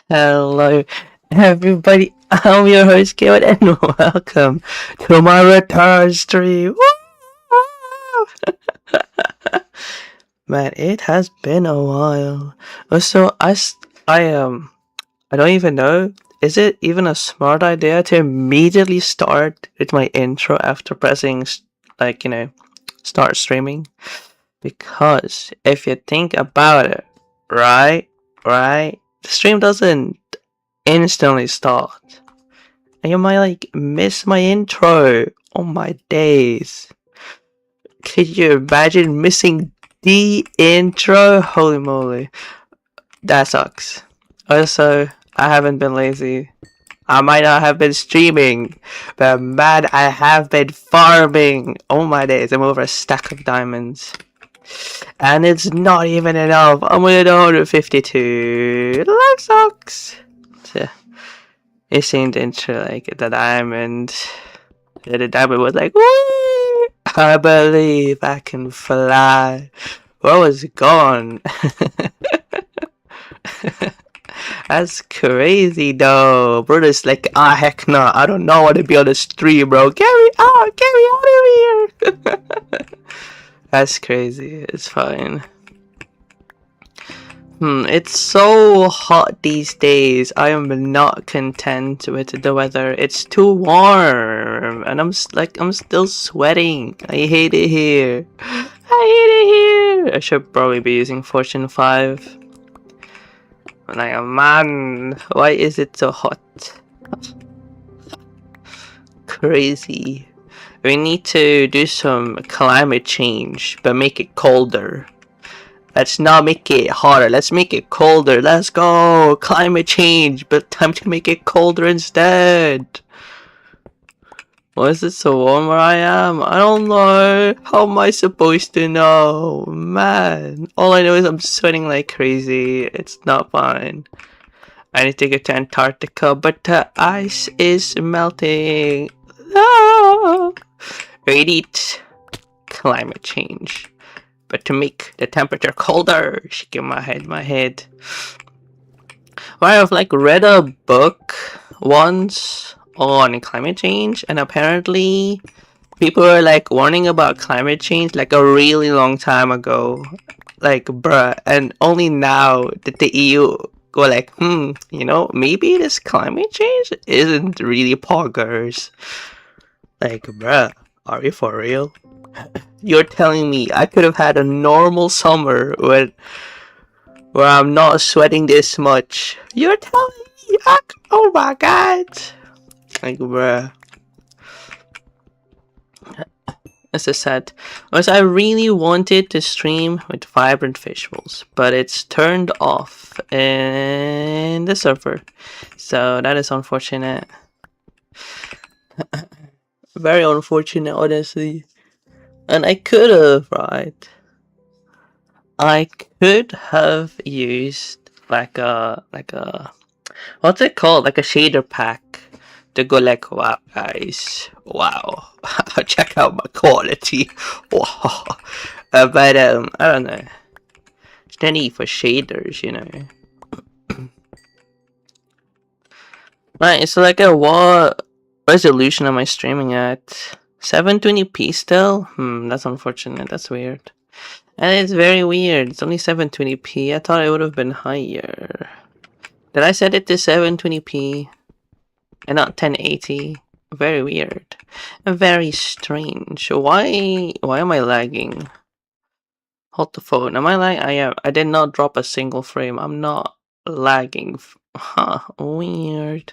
Hello, everybody. I'm your host, Kevin, and welcome to my return stream. Man, it has been a while. I don't even know. Is it even a smart idea to immediately start with my intro after pressing, start streaming? Because if you think about it, right, the stream doesn't instantly start. And you might miss my intro. Oh my days. Could you imagine missing the intro? Holy moly. That sucks. Also, I haven't been lazy. I might not have been streaming, but man, I have been farming. Oh my days, I'm over a stack of diamonds. And it's not even enough. I'm at 152. Life sucks. So, it seemed into the diamond. And the diamond was like, whee! I believe I can fly. Where was it gone? That's crazy though. Brother's like, heck no, I don't know what to be on the stream, bro. Get me out of here. That's crazy. It's fine. It's so hot these days. I am not content with the weather. It's too warm, and I'm still sweating. I hate it here. I hate it here. I should probably be using Fortune 5. I'm like, man, why is it so hot? Crazy. We need to do some climate change, but make it colder. Let's not make it hotter. Let's make it colder. Let's go. Climate change, but time to make it colder instead. Why is it so warm where I am? I don't know. How am I supposed to know? Man, all I know is I'm sweating like crazy. It's not fine. I need to get to Antarctica, but the ice is melting. Ah! We need climate change. But to make the temperature colder, shaking my head. Well, I've read a book once on climate change, and apparently people were warning about climate change a really long time ago. Bruh, and only now did the EU go maybe this climate change isn't really poggers. Bruh, are we for real? You're telling me I could have had a normal summer where I'm not sweating this much. You're telling me, oh my god. Bruh. As I said, because I really wanted to stream with vibrant visuals, but it's turned off in the server. So that is unfortunate. Very unfortunate, honestly. And I could have, right? I could have used what's it called? Like a shader pack to go wow guys, wow, check out my quality. Wow. But I don't know. There's no need for shaders, you know. Right, so what resolution am I streaming at? 720p still? That's unfortunate. That's weird. And it's very weird. It's only 720p. I thought it would have been higher. Did I set it to 720p and not 1080? Very weird. Very strange. Why am I lagging? Hold the phone. Am I lagging? I am. I did not drop a single frame. I'm not lagging. Huh. Weird.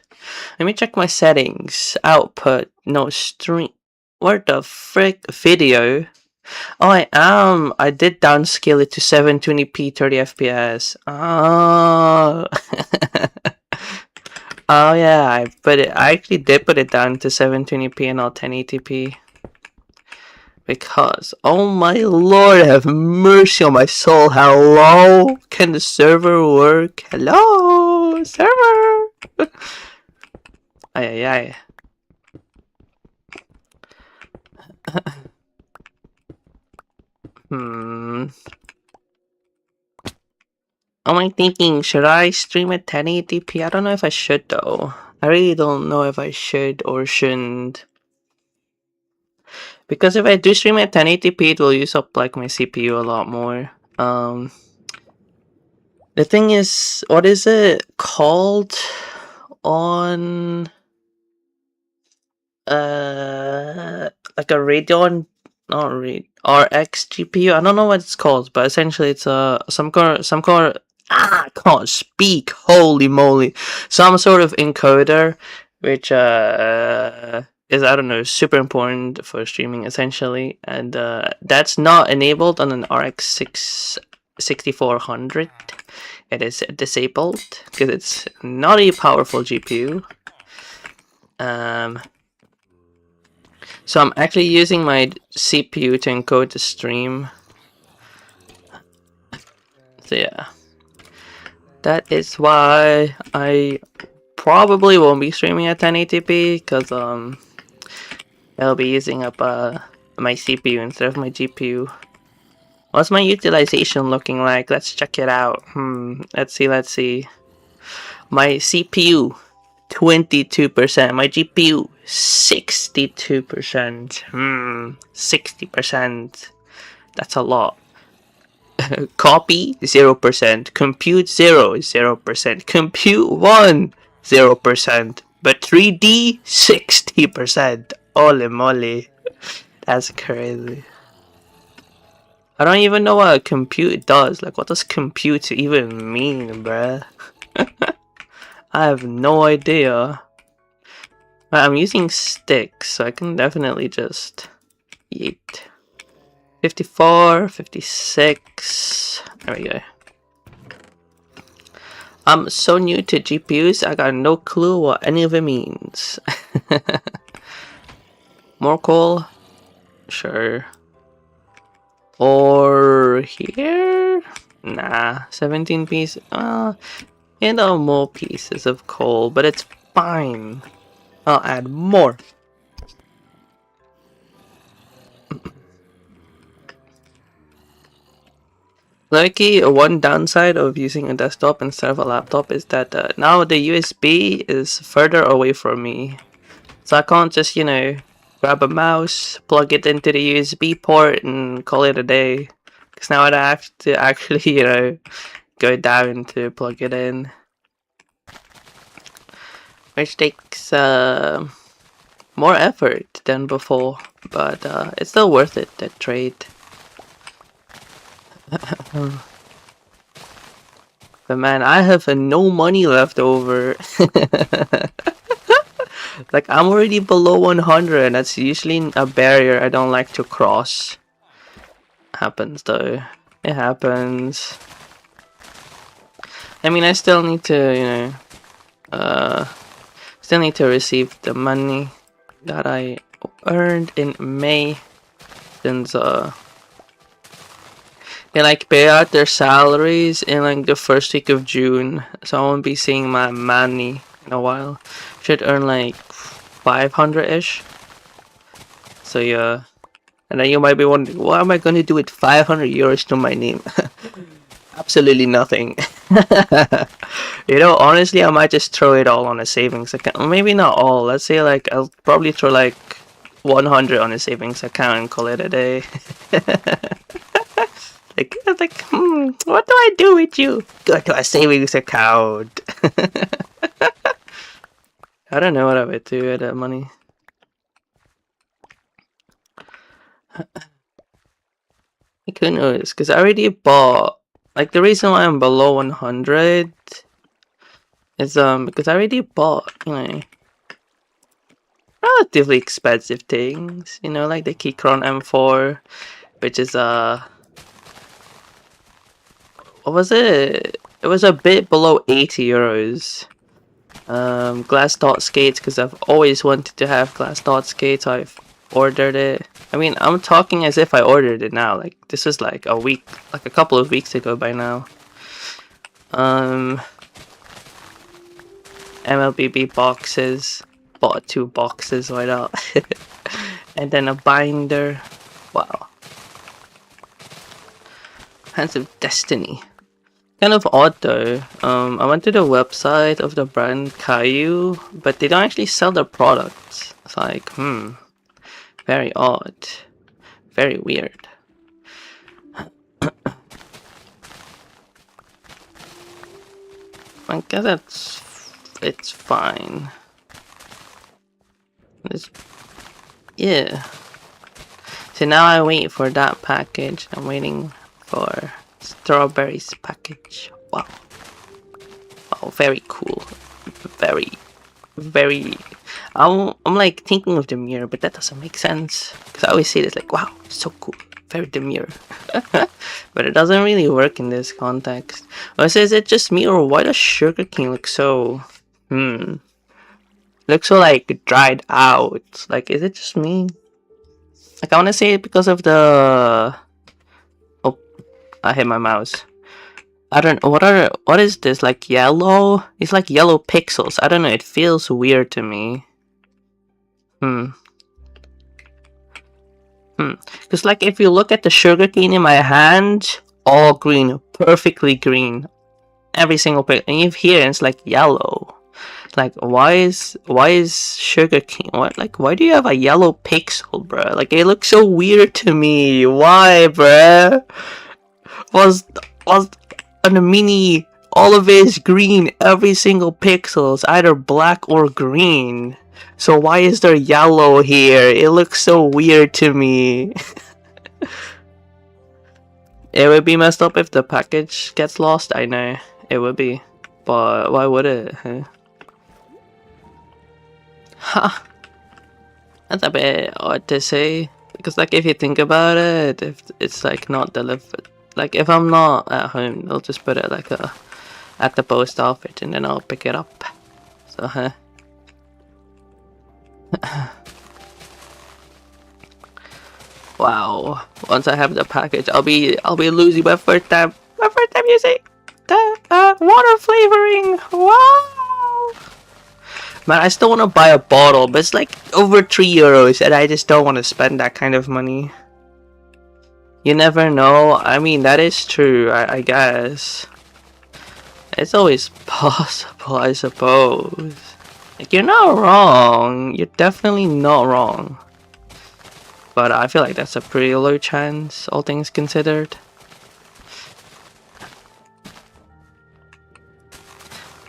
Let me check my settings. Output. No, stream. Where the frick? Video. Oh, I am. I did downscale it to 720p 30 FPS. Oh. Oh yeah, I actually did put it down to 720p and not 1080p. Because, oh my lord, have mercy on my soul. Hello? Can the server work? Hello? Server? Ay, ay, ay. I'm like thinking, should I stream at 1080p? I don't know if I should though. I really don't know if I should or shouldn't. Because if I do stream at 1080p, it will use up like my CPU a lot more. The thing is, what is it called on like a Radeon, not Raid RX GPU? I don't know what it's called, but essentially it's some kind I can't speak. Holy moly, some sort of encoder, which is, I don't know, super important for streaming essentially, and that's not enabled on an RX 6400. It is disabled because it's not a powerful GPU. So I'm actually using my CPU to encode the stream. So yeah, that is why I probably won't be streaming at 1080p, because I'll be using up my CPU instead of my GPU. What's my utilization looking like? Let's check it out. Let's see. My CPU 22%, my GPU 62%. 60%. That's a lot. Copy 0%, compute 0%, compute 0%, but 3D 60%. Holy moly, that's crazy. I don't even know what a compute does. Like, what does compute even mean, bruh? I have no idea. I'm using sticks, so I can definitely just eat. 54, 56. There we go. I'm so new to GPUs, I got no clue what any of it means. More coal? Sure. Or here? Nah, 17 pieces. And more pieces of coal, but it's fine. I'll add more. Lucky, one downside of using a desktop instead of a laptop is that now the USB is further away from me. So I can't just, grab a mouse, plug it into the USB port, and call it a day. Because now I have to actually, go down to plug it in. Which takes more effort than before. But it's still worth it, that trade. But man, I have no money left over. Like, I'm already below 100, and that's usually a barrier I don't like to cross. Happens though. It happens. I mean, I still need to, still need to receive the money that I earned in May. Since, they like pay out their salaries in like the first week of June, so I won't be seeing my money in a while. Should earn like 500-ish. So yeah, and then you might be wondering, what am I gonna do with 500 euros to my name? Absolutely nothing. Honestly, I might just throw it all on a savings account. Maybe not all. Let's say like I'll probably throw like 100 on a savings account and call it a day. Like, what do I do with you? Go to a savings account. I don't know what I would do with that money. Like, who knows? Because I already bought. Like, the reason why I'm below 100 is because I already bought, relatively expensive things. Like the Keychron M4, which is what was it? It was a bit below 80 euros. Glass dot skates, because I've always wanted to have glass dot skates, so I've ordered it. I mean, I'm talking as if I ordered it now. Like, this was like a couple of weeks ago by now. MLBB boxes. Bought 2 boxes, why not? And then a binder. Wow. Hands of Destiny. Kind of odd though. I went to the website of the brand Caillou, but they don't actually sell the products. It's like, very odd. Very weird. I guess it's fine. Yeah. So now I wait for that package. I'm waiting for strawberries package. Wow. Oh, very cool. Very. I'm like thinking of the mirror, but that doesn't make sense. Because I always say this like, wow, so cool. Very demure. But it doesn't really work in this context. Or is it just me, or why does Sugar King look so... Looks so like dried out. Like, is it just me? Like, I want to say it because of the... Oh, I hit my mouse. I don't know, what is this, like yellow? It's like yellow pixels. I don't know, it feels weird to me. Because like if you look at the sugarcane in my hand, all green, perfectly green. Every single pixel. And if here it's like yellow. Like why is sugarcane? Why do you have a yellow pixel, bruh? Like it looks so weird to me. Why, bruh? Was on the mini, all of it is green. Every single pixel is either black or green. So why is there yellow here? It looks so weird to me. It would be messed up if the package gets lost. I know it would be, but why would it? Huh? That's a bit odd to say, because like if you think about it, if it's like not delivered, like if I'm not at home, they'll just put it like at the post office and then I'll pick it up. So wow. Once I have the package, I'll be losing my first time using the water flavoring. Wow. Man, I still want to buy a bottle, but it's like over €3 and I just don't want to spend that kind of money. You never know. I mean, that is true, I guess. It's always possible, I suppose. Like, you're not wrong. You're definitely not wrong. But I feel like that's a pretty low chance, all things considered.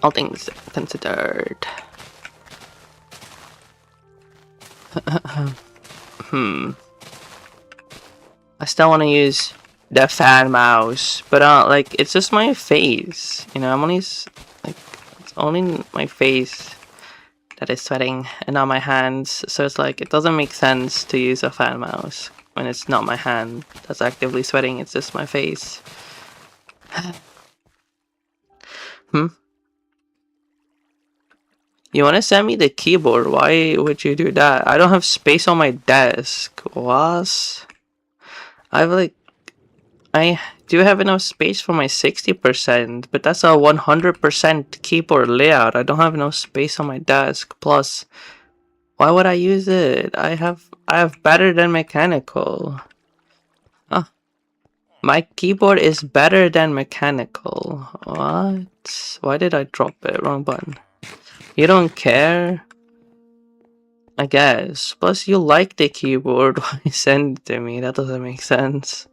All things considered. I still want to use the fan mouse, but like it's just my face, you know. I'm only like it's only my face that is sweating and not my hands, so it's like it doesn't make sense to use a fan mouse when it's not my hand that's actively sweating. It's just my face. You want to send me the keyboard? Why would you do that? I don't have space on my desk. What? I do have enough space for my 60%, but that's a 100% keyboard layout. I don't have enough space on my desk. Plus, why would I use it? I have better than mechanical. Huh. My keyboard is better than mechanical. What? Why did I drop it? Wrong button. You don't care? I guess. Plus, you like the keyboard. Why send it to me? That doesn't make sense.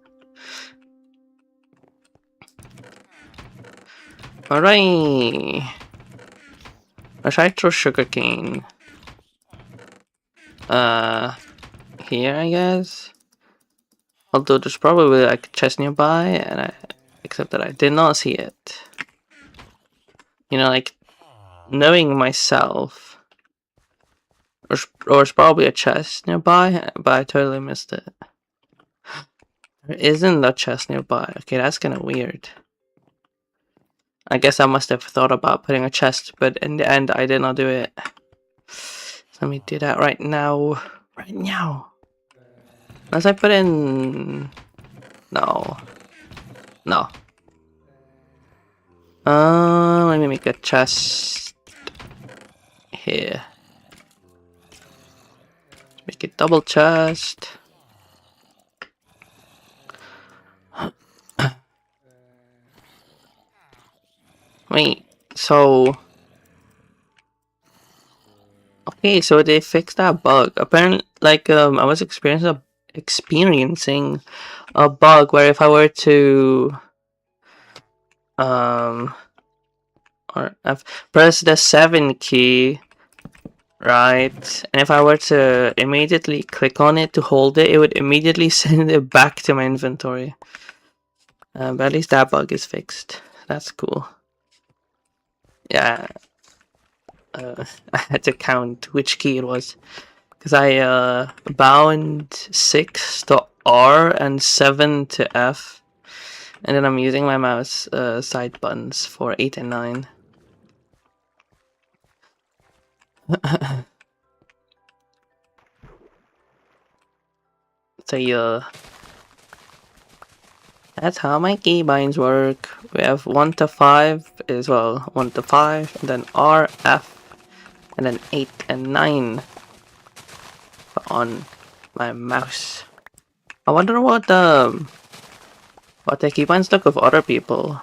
Alright. Or should I throw sugarcane? Here, I guess. Although there's probably like a chest nearby, except that I did not see it. You know, like knowing myself. Or there's probably a chest nearby, but I totally missed it. There isn't a chest nearby. Okay, that's kind of weird. I guess I must have thought about putting a chest, but in the end, I did not do it. So let me do that right now. Right now. Unless I put in... No. No. Let me make a chest here. Make it double chest. Wait, so... Okay, so they fixed that bug. Apparently, like, I was experiencing a bug where if I were to... Um... Or I've pressed the 7 key, right? And if I were to immediately click on it to hold it, it would immediately send it back to my inventory. But at least that bug is fixed. That's cool. Yeah, I had to count which key it was. Because I bound 6 to R and 7 to F. And then I'm using my mouse side buttons for 8 and 9. So yeah, that's how my keybinds work. We have 1 to 5 as well. 1 to 5, and then R, F, and then 8 and 9 on my mouse. I wonder what the keybinds look of other people.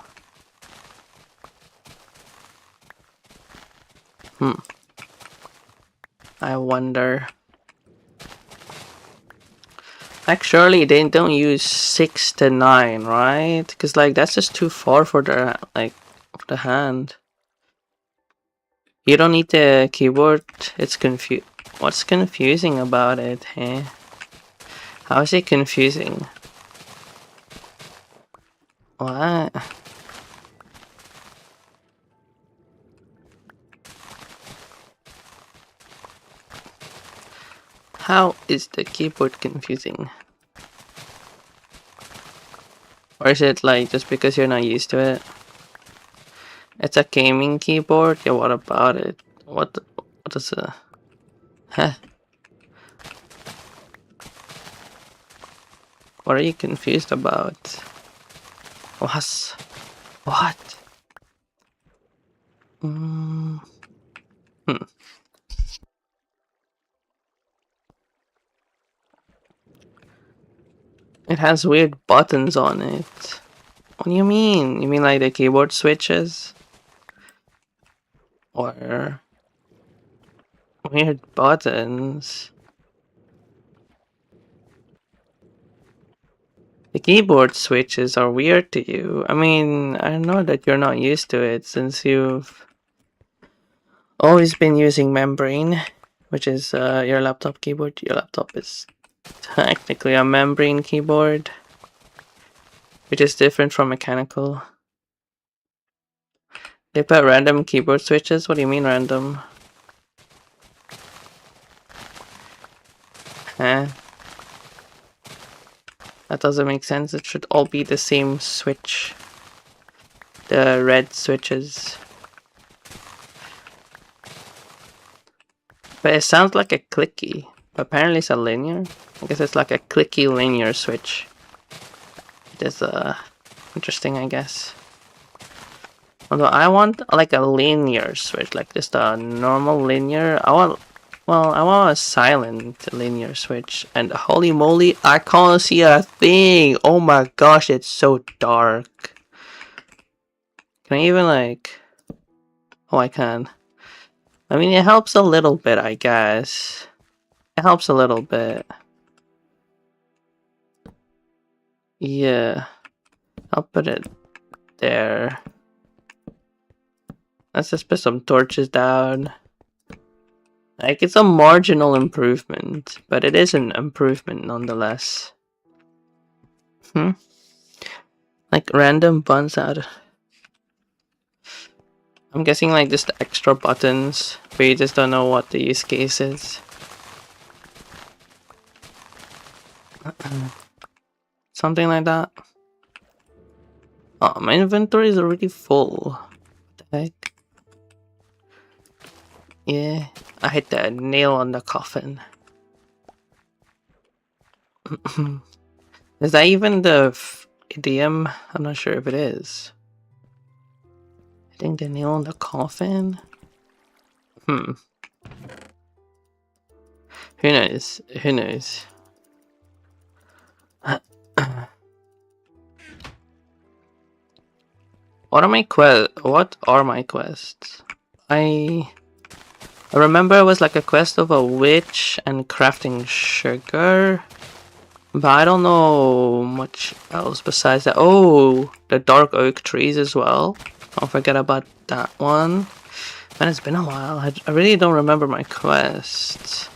I wonder. Like, surely they don't use 6 to 9, right? Because, like, that's just too far for the, like, for the hand. You don't need the keyboard. It's What's confusing about it, hey? How is it confusing? What? How is the keyboard confusing? Or is it like just because you're not used to it? It's a gaming keyboard? Yeah, what about it? What is it? Huh? What are you confused about? What? Hmm. It has weird buttons on it. What do you mean? You mean like the keyboard switches? Or weird buttons? The keyboard switches are weird to you. I mean, I know that you're not used to it since you've always been using membrane, which is your laptop keyboard. Your laptop is technically a membrane keyboard, which is different from mechanical. They put random keyboard switches? What do you mean random? Huh? That doesn't make sense. It should all be the same switch. The red switches. But it sounds like a clicky. Apparently it's a linear. I guess it's like a clicky linear switch. It is interesting, I guess. Although I want like a linear switch, like just a normal linear. I want a silent linear switch. And holy moly, I can't see a thing. Oh my gosh, it's so dark. Can I even like... Oh, I can. I mean, it helps a little bit, I guess. It helps a little bit. Yeah. I'll put it there. Let's just put some torches down. Like, it's a marginal improvement, but it is an improvement nonetheless. Like, random buttons out. I'm guessing, like, just extra buttons, but you just don't know what the use case is. Something like that. Oh, my inventory is already full. What the heck? Yeah, I hit the nail on the coffin. Is that even the idiom? I'm not sure if it is. Hitting the nail on the coffin? Who knows? Who knows? What are my quests? I remember it was like a quest of a witch and crafting sugar. But I don't know much else besides that. Oh, the dark oak trees as well. Don't forget about that one. Man, it's been a while. I really don't remember my quests.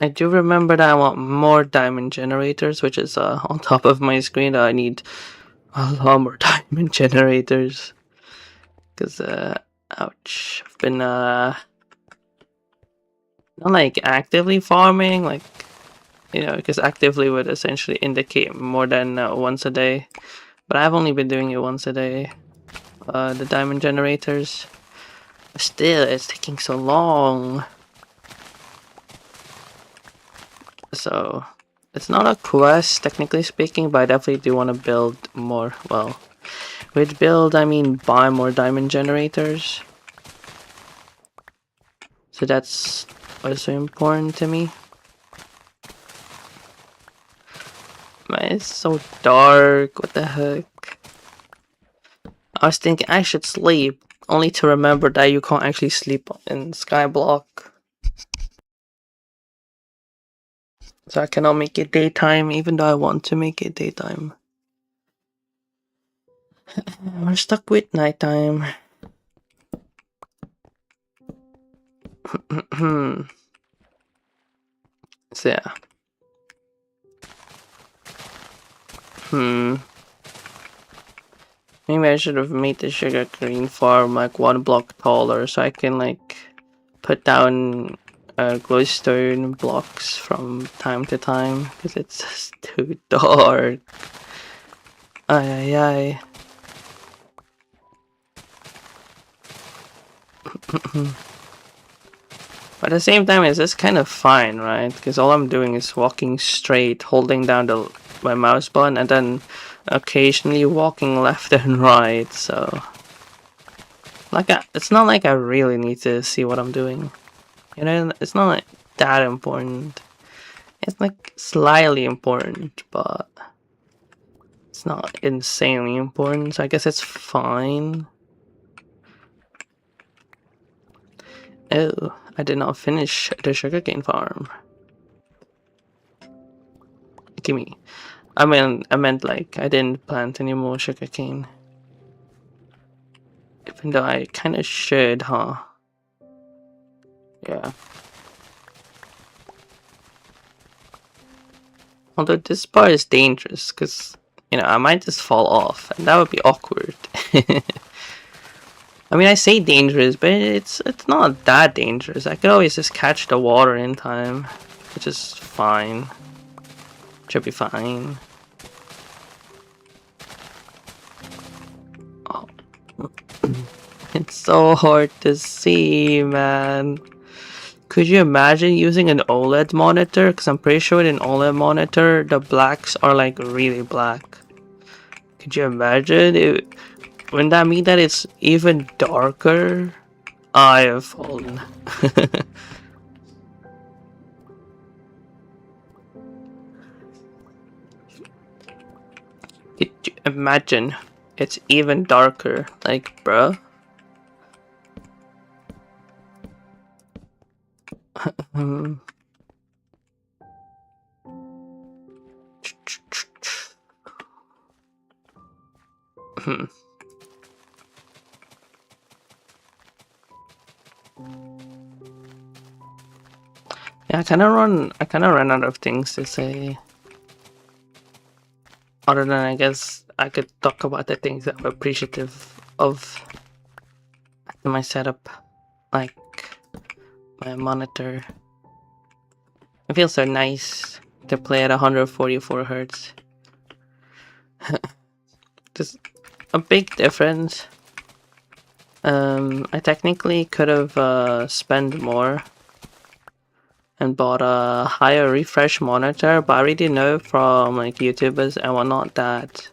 I do remember that I want more diamond generators, which is on top of my screen. I need a lot more diamond generators. Because, ouch. I've been, not like actively farming, like, you know, because actively would essentially indicate more than once a day. But I've only been doing it once a day. The diamond generators. Still, it's taking so long. So, it's not a quest, technically speaking, but I definitely do want to build more. Well, with build, I mean buy more diamond generators. So that's also important to me. Man, it's so dark. What the heck? I was thinking I should sleep, only to remember that you can't actually sleep in Skyblock. So I cannot make it daytime, even though I want to make it daytime. We're stuck with nighttime. So yeah. Maybe I should have made the sugarcane farm like one block taller so I can like put down glowstone blocks from time to time because it's just too dark. Ay ay ay. But at the same time, it's just kind of fine, right? Because all I'm doing is walking straight, holding down my mouse button, and then occasionally walking left and right. So, like, it's not like I really need to see what I'm doing. You know, it's not like that important. It's like slightly important, but it's not insanely important. So I guess it's fine. Oh, I did not finish the sugarcane farm. Gimme. I meant like I didn't plant any more sugarcane. Even though I kind of should, huh? Yeah. Although this part is dangerous, because, you know, I might just fall off, and that would be awkward. I mean, I say dangerous, but it's not that dangerous. I could always just catch the water in time, which is fine. Should be fine. Oh. It's so hard to see, man. Could you imagine using an OLED monitor? Because I'm pretty sure with an OLED monitor, the blacks are like really black. Could you imagine? Wouldn't that mean that it's even darker? I have fallen. Could you imagine? It's even darker. Like, bruh. Yeah, I kind of ran out of things to say. Other than, I guess, I could talk about the things that I'm appreciative of in my setup, like my monitor. It feels so nice to play at 144 Hz. Just a big difference. I technically could have spent more and bought a higher refresh monitor, but I already know from like YouTubers and whatnot that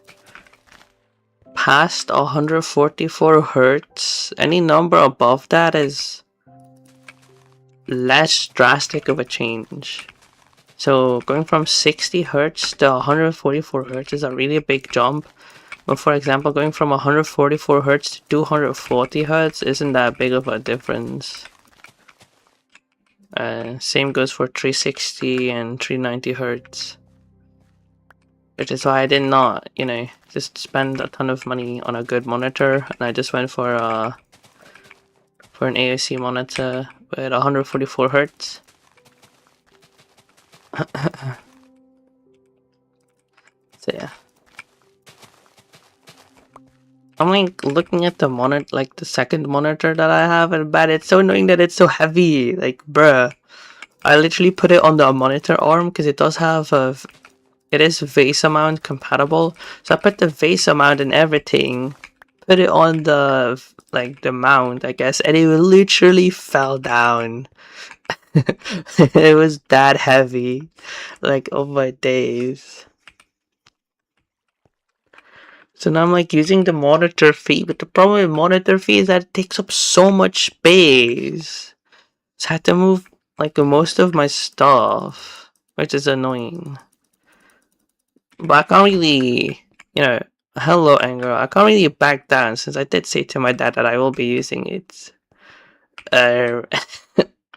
past 144 Hz, any number above that is less drastic of a change. So going from 60 hertz to 144 hertz is a really big jump. But for example, going from 144 hertz to 240 hertz isn't that big of a difference. Same goes for 360 and 390 hertz. Which is why I did not, just spend a ton of money on a good monitor, and I just went for an AOC monitor with 144 hertz. So yeah. I'm like looking at the monitor, like the second monitor that I have in bed. It's so annoying that it's so heavy. Like, bruh. I literally put it on the monitor arm because it does have it is VESA mount compatible. So I put the VESA mount and everything, put it on the mount, I guess, and it literally fell down. It was that heavy. Like, oh my days. So now I'm like using the monitor feed, but the problem with monitor feed is that it takes up so much space. So I had to move like most of my stuff, which is annoying. But I can't really, hello anger. I can't really back down since I did say to my dad that I will be using it.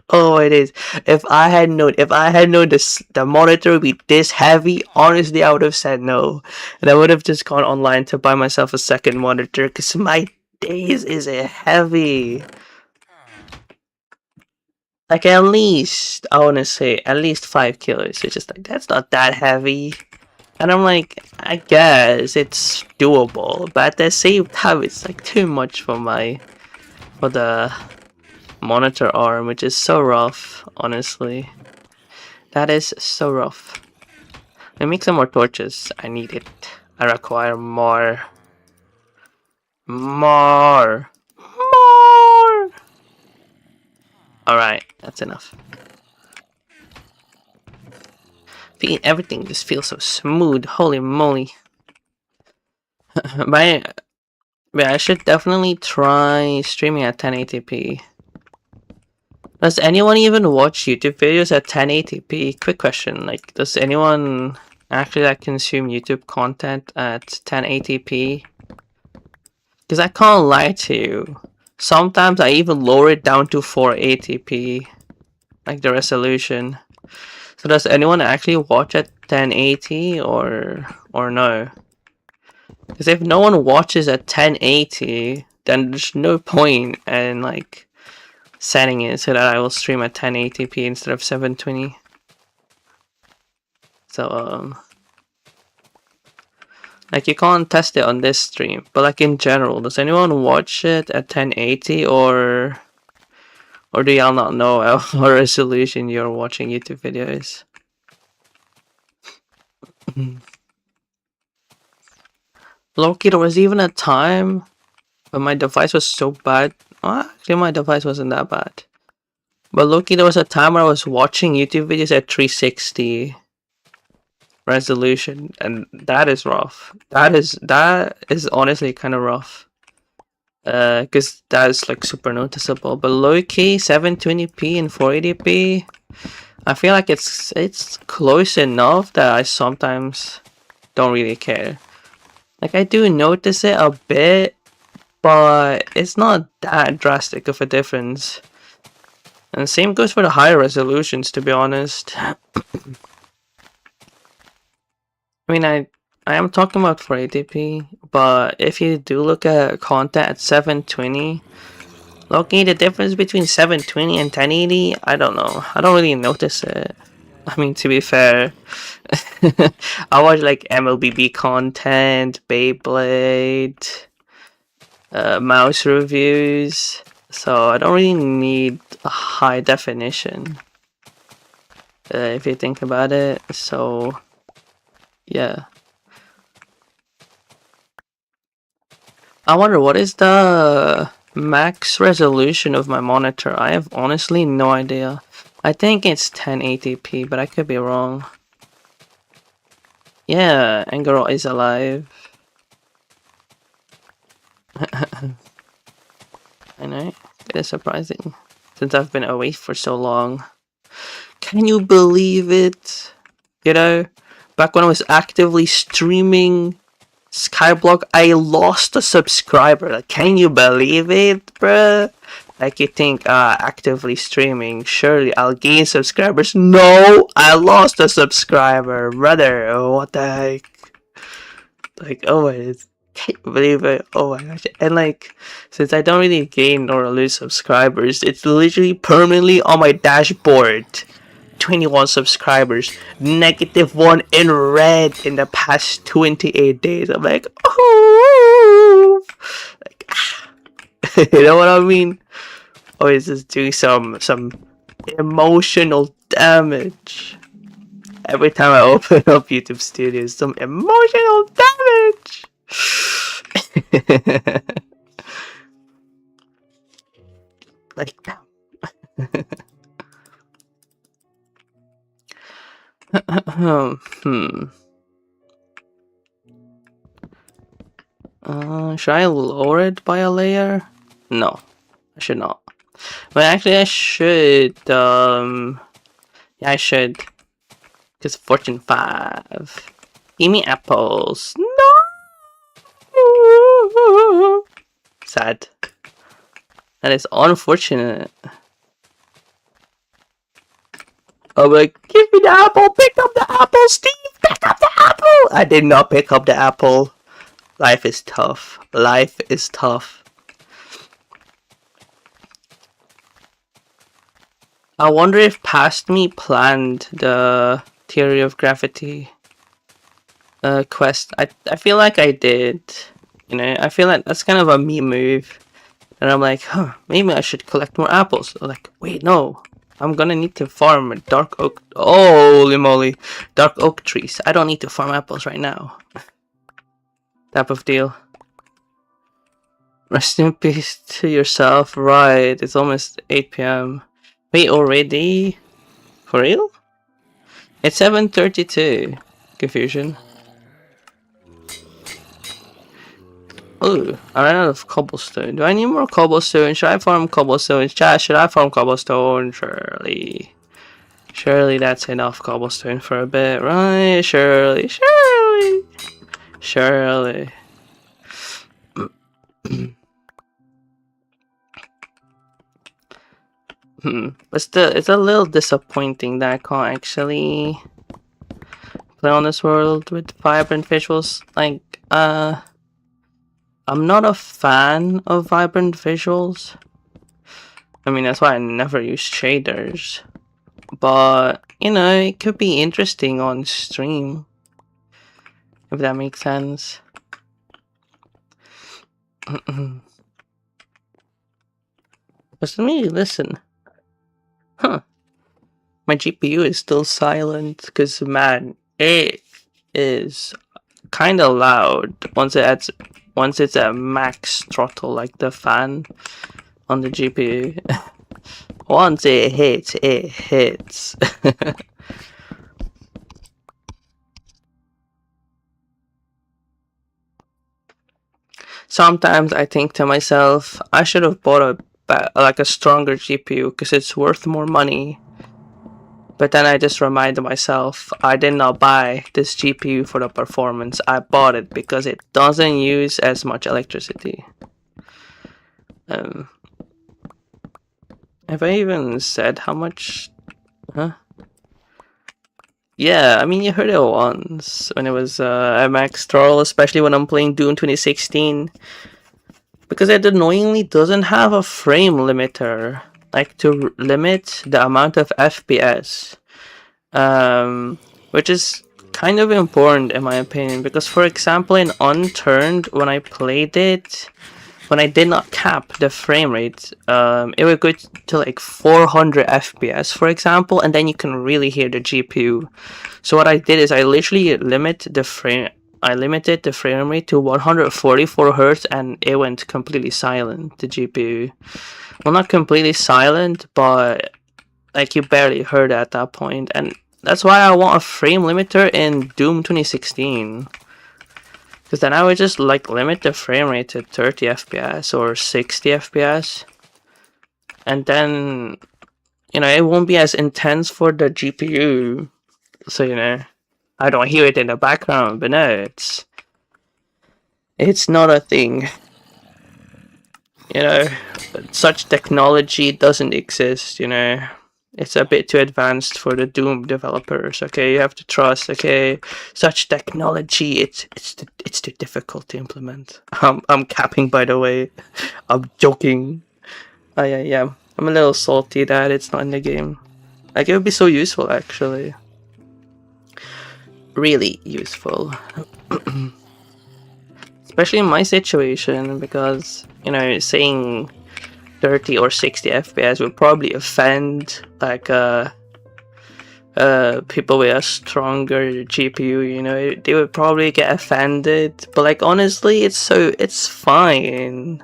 Oh, it is. If I had known this, the monitor would be this heavy, honestly, I would have said no. And I would have just gone online to buy myself a second monitor because my days is heavy. Like at least, I want to say, at least 5 kilos. It's just like, that's not that heavy. And I'm like, I guess it's doable, but at the same time, it's like too much for the monitor arm, which is so rough, honestly. That is so rough. Let me make some more torches. I need it. I require more. More. More. Alright, that's enough. Everything just feels so smooth. Holy moly. But I should definitely try streaming at 1080p. Does anyone even watch YouTube videos at 1080p? Quick question, like, does anyone actually consume YouTube content at 1080p? Because I can't lie to you. Sometimes I even lower it down to 480p, like the resolution. So does anyone actually watch at 1080 or no? Because if no one watches at 1080, then there's no point in like setting it so that I will stream at 1080p instead of 720. So like you can't test it on this stream, but like in general, does anyone watch it at 1080 or do y'all not know what resolution you're watching YouTube videos? Loki, there was even a time when my device was so bad. Well, actually, my device wasn't that bad. But Loki, there was a time where I was watching YouTube videos at 360 resolution, and that is rough. That is honestly kind of rough. Because that is like super noticeable. But low-key 720p and 480p, I feel like it's close enough that I sometimes don't really care. Like I do notice it a bit, but it's not that drastic of a difference. And same goes for the higher resolutions, to be honest. I mean, I am talking about 480p, but if you do look at content at 720, looking at the difference between 720 and 1080, I don't know. I don't really notice it. I mean, to be fair, I watch like MLBB content, Beyblade, mouse reviews, so I don't really need a high definition. If you think about it, so yeah. I wonder what is the max resolution of my monitor. I have honestly no idea. I think it's 1080p, but I could be wrong. Yeah, Angaro is alive. I know, it is surprising since I've been away for so long. Can you believe it? You know, back when I was actively streaming Skyblock, I lost a subscriber. Like, can you believe it, bruh? Like, you think, actively streaming, surely I'll gain subscribers. No, I lost a subscriber, brother. What the heck? Like, oh my, can't believe it. Oh my gosh. And like, since I don't really gain or lose subscribers, it's literally permanently on my dashboard. 21 subscribers, -1 in red in the past 28 days. I'm like, oh, like, you know what I mean? Or is this doing some emotional damage? Every time I open up YouTube Studios, some emotional damage. Like, should I lower it by a layer? No, I should not. But actually, I should. Yeah, I should. Because Fortune 5. Give me apples. No! Sad. That is unfortunate. I'm like, give me the apple! Pick up the apple, Steve! Pick up the apple! I did not pick up the apple. Life is tough. Life is tough. I wonder if past me planned the theory of gravity quest. I feel like I did. You know, I feel like that's kind of a me move. And I'm like, huh, maybe I should collect more apples. I'm like, wait, no. I'm gonna need to farm dark oak. Holy moly. Dark oak trees. I don't need to farm apples right now. Type of deal. Rest in peace to yourself. Right, it's almost 8 p.m. Wait, already? For real? It's 7:32. Confusion. Oh, I ran out of cobblestone. Do I need more cobblestone? Should I farm cobblestone? Chat, should I farm cobblestone? Surely. Surely that's enough cobblestone for a bit, right? Surely. Surely. Surely. But still, it's a little disappointing that I can't actually play on this world with vibrant visuals. Like, I'm not a fan of vibrant visuals. I mean, that's why I never use shaders. But, you know, it could be interesting on stream. If that makes sense. But let me listen. Huh. My GPU is still silent because, man, it is kind of loud once it's at max throttle, like the fan on the GPU. Once it hits, it hits. Sometimes I think to myself, I should have bought a stronger GPU because it's worth more money. But then I just remind myself, I did not buy this GPU for the performance. I bought it because it doesn't use as much electricity. Have I even said how much? Huh? Yeah, I mean, you heard it once when it was a max throttle, especially when I'm playing Doom 2016. Because it annoyingly doesn't have a frame limiter, like to limit the amount of FPS. Which is kind of important in my opinion, because for example in Unturned, when I played it, when I did not cap the frame rate, it would go to like 400 FPS for example, and then you can really hear the GPU. So what I did is I literally limited the frame rate to 144 Hz and it went completely silent, the GPU. Well, not completely silent, but like you barely heard it at that point, and that's why I want a frame limiter in Doom 2016. Because then I would just like limit the frame rate to 30 FPS or 60 FPS. And then, you know, it won't be as intense for the GPU. So, you know, I don't hear it in the background, but no, it's not a thing. You know, such technology doesn't exist, you know. It's a bit too advanced for the Doom developers, okay? You have to trust, okay? Such technology, it's too difficult to implement. I'm capping, by the way. I'm joking. Yeah. I'm a little salty that it's not in the game. Like, it would be so useful, actually. Really useful. Especially in my situation, because, you know, saying 30 or 60 FPS would probably offend, like, people with a stronger GPU, you know, they would probably get offended. But, like, honestly, it's fine.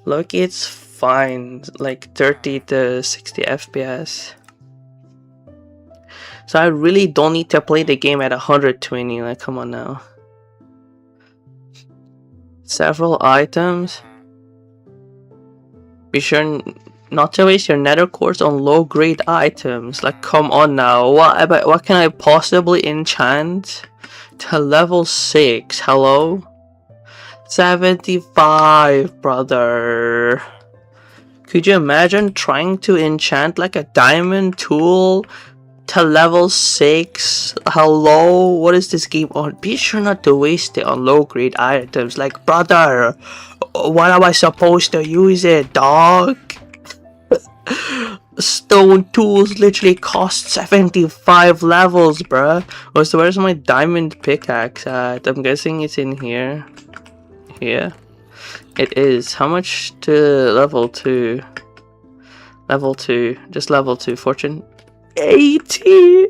Look, it's fine. Like, 30 to 60 FPS. So I really don't need to play the game at 120, like, come on now. Several items. Be sure not to waste your nether cores on low grade items. Like, come on now. What can I possibly enchant to level 6? Hello? 75, brother. Could you imagine trying to enchant like a diamond tool to level 6? Hello? What is this game on? Be sure not to waste it on low grade items. Like, brother, what am I supposed to use it, dog? Stone tools literally cost 75 levels, bruh. Oh, so where's my diamond pickaxe at? I'm guessing it's in here. Here. It is. How much to level 2? Level 2. Just level 2. Fortune. 80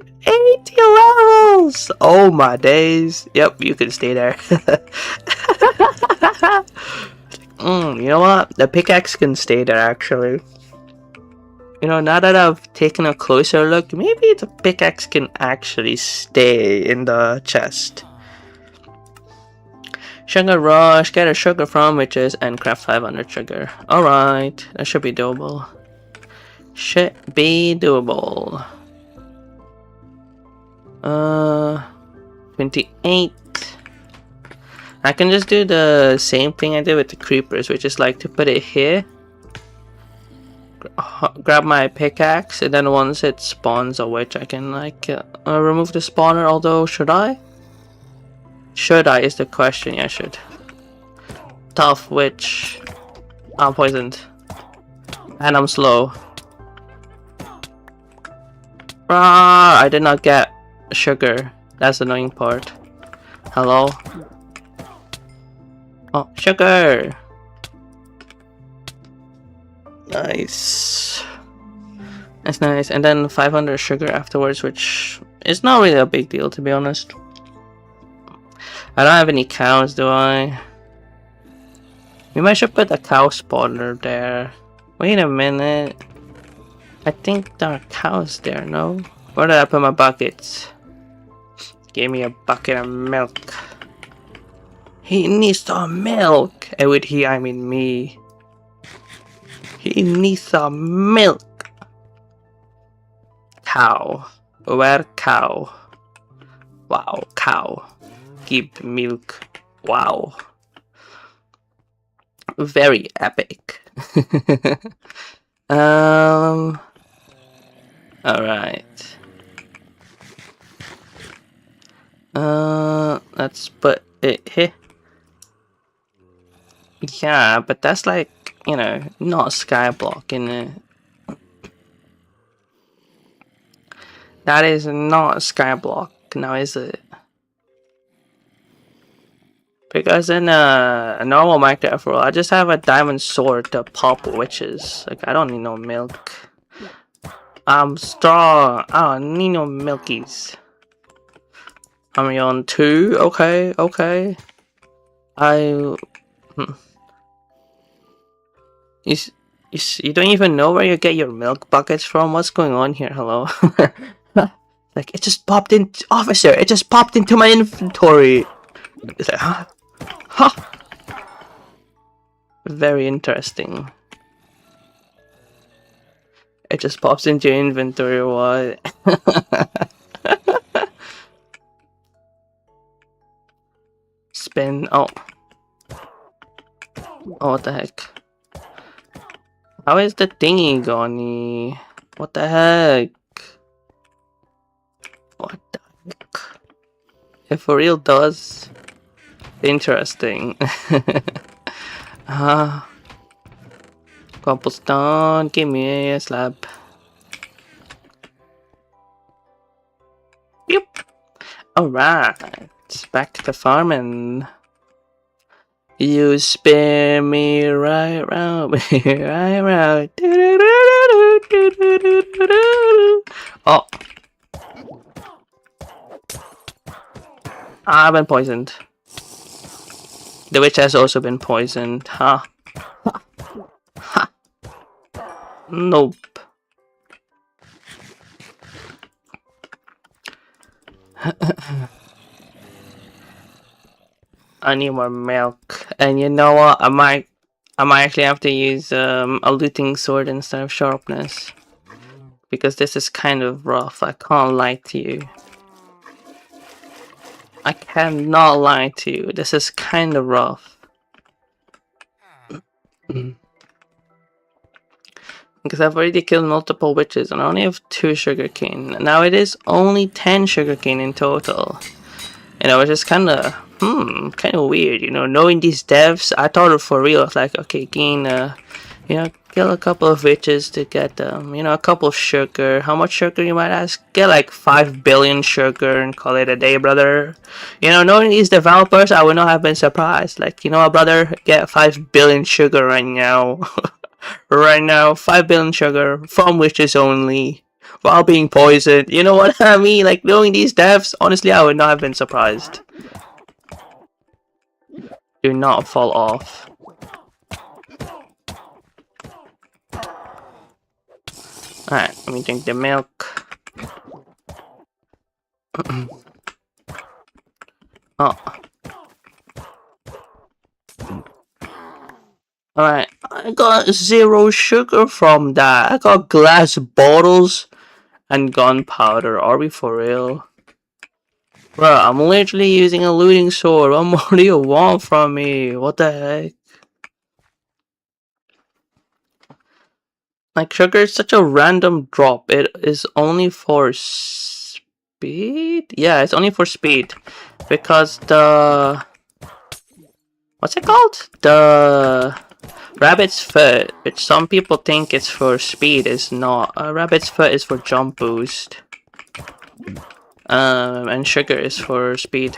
levels! Oh my days. Yep, you can stay there. You know what? The pickaxe can stay there, actually. You know, now that I've taken a closer look, maybe the pickaxe can actually stay in the chest. Sugar rush, get a sugar from witches and craft 500 sugar. Alright, that should be doable. Should be doable. 28. I can just do the same thing I did with the creepers, which is like to put it here. Grab my pickaxe, and then once it spawns a witch, I can like remove the spawner. Although, should I? Should I is the question. Yeah, I should. Tough witch. I'm poisoned, and I'm slow. Ah, I did not get sugar. That's the annoying part. Hello. Oh, sugar. Nice. That's nice. And then 500 sugar afterwards, which is not really a big deal, to be honest. I don't have any cows, do I? Maybe I should put a cow spawner there. Wait a minute. I think there are cows there, no? Where did I put my buckets? Give me a bucket of milk. He needs some milk. And with he, I mean me. He needs some milk. Cow. Where cow? Wow, cow. Give milk. Wow. Very epic. Alright. Let's put it here. Yeah, but that's like, you know, not Skyblock in it. That is not Skyblock, now is it? Because in a normal Minecraft world, I just have a diamond sword to pop witches. Like, I don't need no milk. I'm strong. I don't need no milkies. I'm on 2. Okay, okay. You don't even know where you get your milk buckets from? What's going on here? Hello? Like, it just popped in. Officer, it just popped into my inventory. It's like, huh? Huh? Very interesting. It just pops into your inventory. What? Spin. Oh. Oh, what the heck? How is the thingy gone? What the heck? What the heck? It for real does. Interesting. Cobblestone, give me a slab. Yep. Alright. Back to the farming. You spin me right round, me right round. Oh. I've been poisoned. The witch has also been poisoned. Huh? Ha. Nope. I need more milk. And you know what? I might actually have to use a looting sword instead of sharpness. Because this is kind of rough. I can't lie to you. I cannot lie to you. This is kind of rough. Because I've already killed multiple witches and I only have 2 sugarcane. Now it is only 10 sugarcane in total. And it was just kind of weird, you know, knowing these devs. I thought it for real. I was like, okay, gain, you know, kill a couple of witches to get, you know, a couple of sugar. How much sugar, you might ask? Get like 5 billion sugar and call it a day, brother. You know, knowing these developers, I would not have been surprised. Like, you know what, brother? Get 5 billion sugar right now. Right now, 5 billion sugar from witches only. While being poisoned. You know what I mean? Like, knowing these devs, honestly, I would not have been surprised. Do not fall off. Alright, let me drink the milk. Oh. Alright, I got 0 sugar from that. I got glass bottles and gunpowder. Are we for real? Bro, I'm literally using a looting sword. What more do you want from me? What the heck? Like, sugar is such a random drop. It is only for speed? Yeah, it's only for speed. Because the... what's it called? The rabbit's foot, which some people think it's for speed, is not. Rabbit's foot is for jump boost. And sugar is for speed.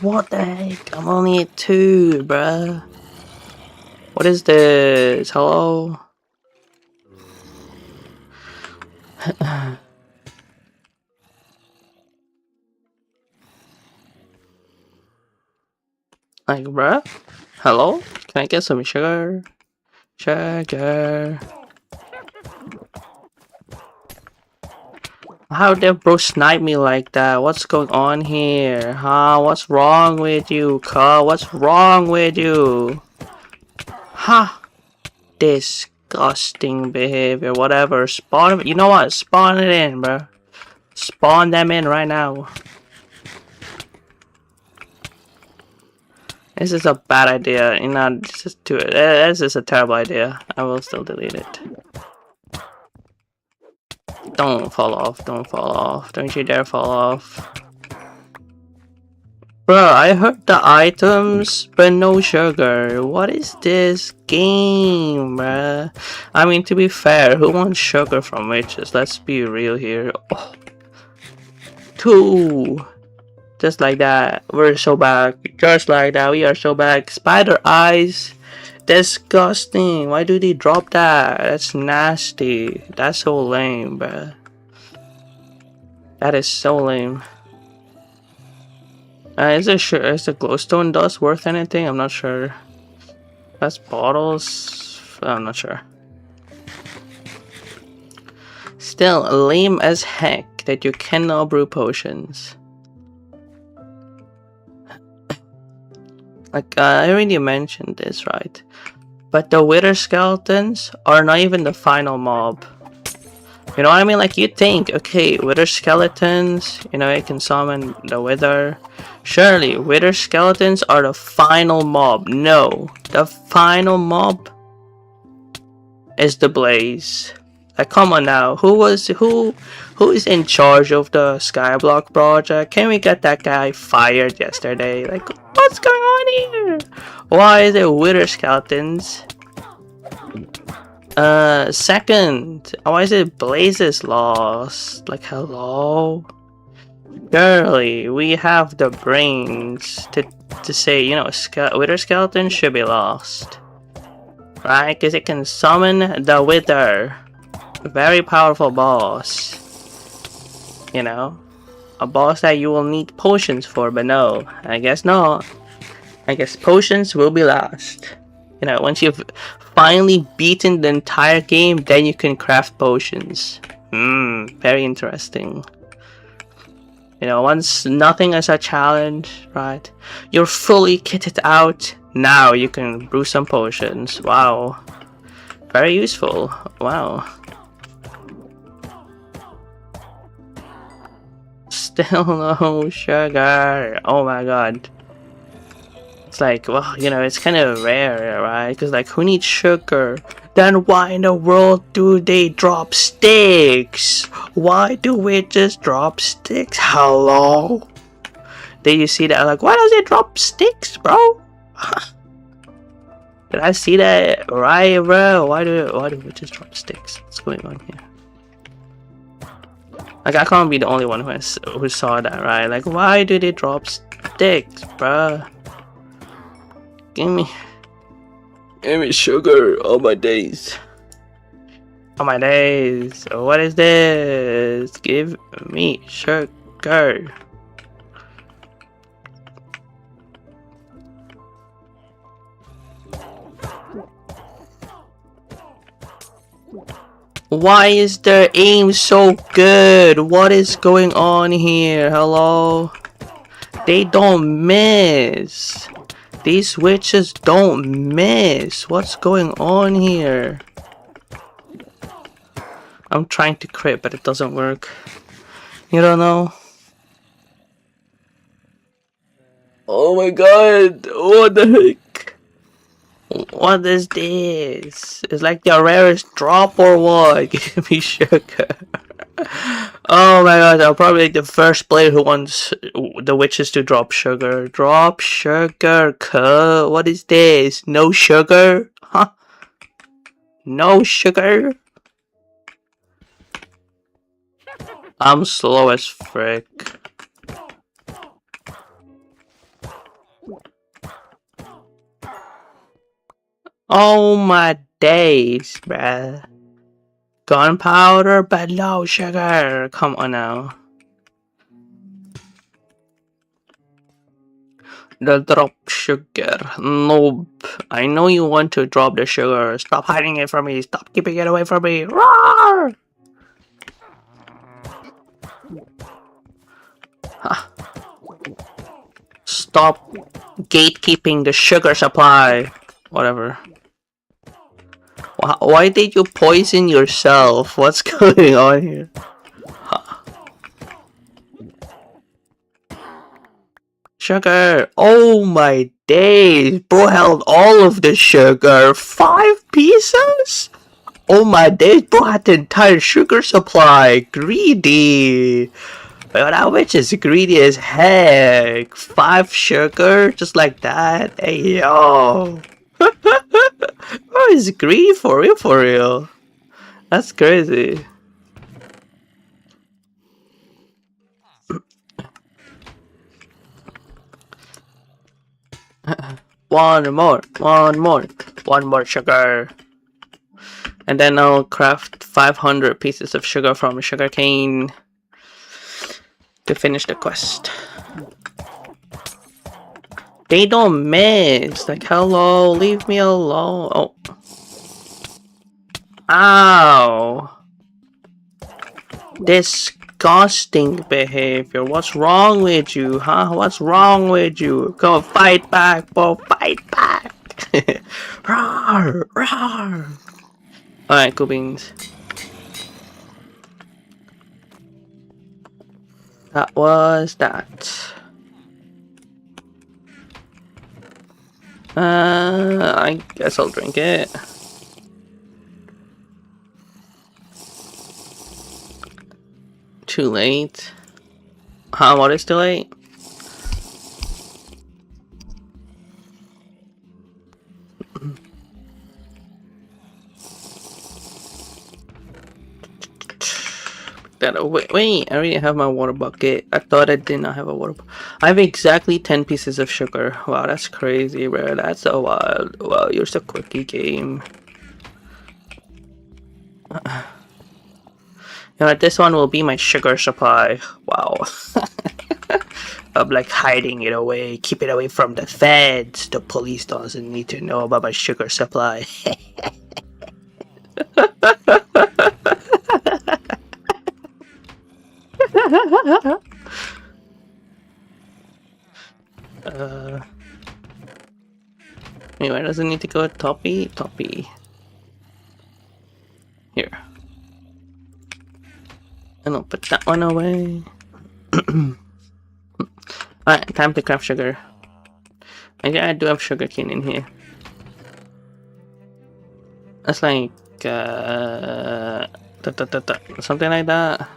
What the heck? I'm only at 2, bruh. What is this? Hello? Like, bruh? Hello? Can I get some sugar? Sugar. How did bro snipe me like that? What's going on here? Huh? What's wrong with you, cuh? What's wrong with you? Ha! Disgusting behavior. Whatever. Spawn. You know what? Spawn it in, bro. Spawn them in right now. This is a bad idea. You know, this is a terrible idea. I will still delete it. Don't fall off. Don't fall off. Don't you dare fall off. Bro, I heard the items, but no sugar. What is this game, bruh? I mean, to be fair, who wants sugar from witches? Let's be real here. Oh. 2. Just like that. We're so back. Just like that. We are so back. Spider eyes. Disgusting. Why do they drop that? That's nasty. That's so lame, bruh. That is so lame. Is the glowstone dust worth anything? I'm not sure. That's bottles. I'm not sure. Still lame as heck that you cannot brew potions. Like I already mentioned this, right? But the wither skeletons are not even the final mob. You know what I mean? Like, you think, okay, wither skeletons, you know, it can summon the wither. Surely, wither skeletons are the final mob. No, the final mob is the blaze. Like, come on now, who is in charge of the Skyblock project? Can we get that guy fired yesterday? Like, what's going on here? Why is it wither skeletons? Second, why is it blazes lost? Like, hello? Surely, we have the brains to say, you know, wither skeleton should be lost. Right? Because it can summon the wither. Very powerful boss. You know? A boss that you will need potions for, but no. I guess not. I guess potions will be lost. You know, once you've finally beaten the entire game, then you can craft potions. Very interesting. You know, once nothing is a challenge, right? You're fully kitted out. Now you can brew some potions. Wow. Very useful. Wow. Still no sugar. Oh my god. It's like, well, you know, it's kind of rare, right? Because, like, who needs sugar? Then why in the world do they drop sticks? Why do we just drop sticks? Hello? Did you see that? Like, why does it drop sticks, bro? Did I see that right, bro? Why do we just drop sticks? What's going on here? Like, I can't be the only one who saw that, right? Like, why do they drop sticks, bro? Give me sugar all my days. All my days. What is this? Give me sugar. Why is their aim so good? What is going on here? Hello? They don't miss. These witches don't miss. What's going on here? I'm trying to crit, but it doesn't work. You don't know? Oh my god! What the heck? What is this? It's like the rarest drop or what? Give me sugar. Oh my god, I'm probably like the first player who wants the witches to drop sugar. Drop sugar, what is this? No sugar? Huh? No sugar? I'm slow as frick. Oh my days, bruh. Gunpowder, but no sugar. Come on now. The drop sugar. Nope. I know you want to drop the sugar. Stop hiding it from me. Stop keeping it away from me. Roar! Huh. Stop gatekeeping the sugar supply. Whatever. Why did you poison yourself? What's going on here? Huh. Sugar! Oh my days! Bro held all of the sugar! 5 pieces? Oh my days! Bro had the entire sugar supply! Greedy! But that witch is greedy as heck! 5 sugar? Just like that? Hey yo! Oh, is greedy for real, for real. That's crazy. One more sugar. And then I'll craft 500 pieces of sugar from sugarcane to finish the quest. They don't miss. Like, hello, leave me alone. Oh. Ow. Disgusting behavior. What's wrong with you, huh? What's wrong with you? Come on, fight back, bro. Fight back. Roar! Roar! Alright, cool beans. That was that. I guess I'll drink it. Too late. Huh, what is too late? Wait, I already have my water bucket. I thought I did not have a water bucket. I have exactly 10 pieces of sugar. Wow, that's crazy, bro. That's so wild. Wow, you're so quirky, game. You know, this one will be my sugar supply. Wow. I'm like hiding it away, keep it away from the feds. The police doesn't need to know about my sugar supply. Anyway, does it need to go toppy? Toppy. Here. And I'll put that one away. Alright, time to craft sugar. I do have sugar cane in here. That's like something like that.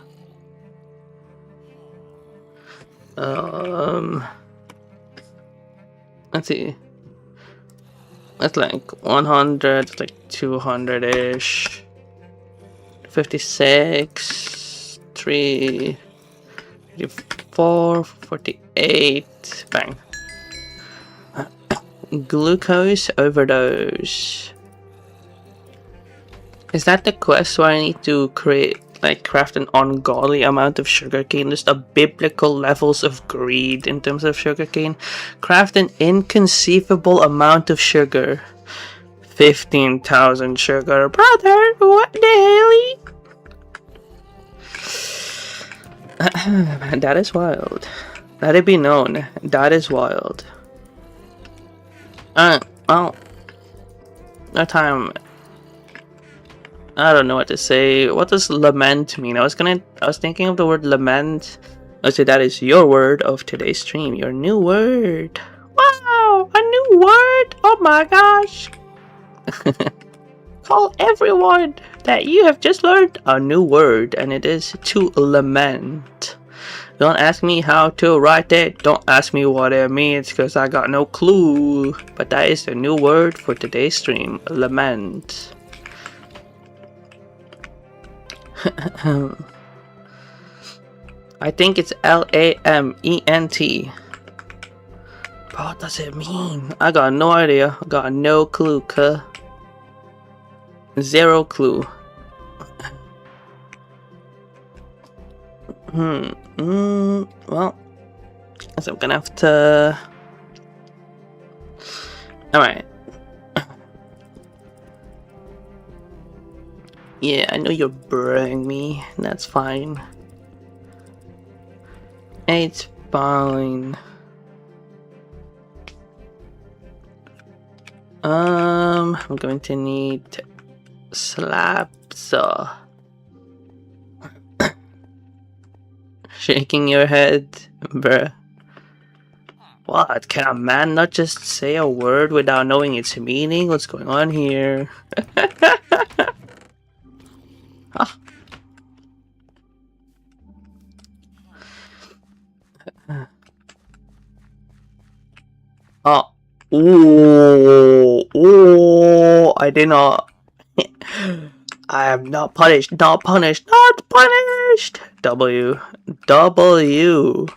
Let's see. That's like 100, it's like 200-ish. 56, 3, 54, 48. Bang. Glucose overdose. Is that the quest where I need to craft an ungodly amount of sugarcane? Just a biblical levels of greed in terms of sugarcane. Craft an inconceivable amount of sugar. 15,000 sugar. Brother, what the hell? That is wild. Let it be known. That is wild. Well, no time. I don't know what to say. What does lament mean? I was thinking of the word lament. I said that is your word of today's stream. Your new word. Wow, a new word. Oh my gosh. Call everyone that you have just learned a new word, and it is to lament. Don't ask me how to write it. Don't ask me what it means, because I got no clue. But that is the new word for today's stream. Lament. I think it's L-A-M-E-N-T. But what does it mean? I got no idea. I got no clue, cuh. Zero clue. Well, guess I'm gonna have to. Alright. Yeah, I know you're burning me. That's fine. It's fine. I'm going to need slabs. Shaking your head, bruh. What? Can a man not just say a word without knowing its meaning? What's going on here? Ah. Oh. Ooh. Ooh. I did not. I am not punished. Not punished. Not punished. W. W.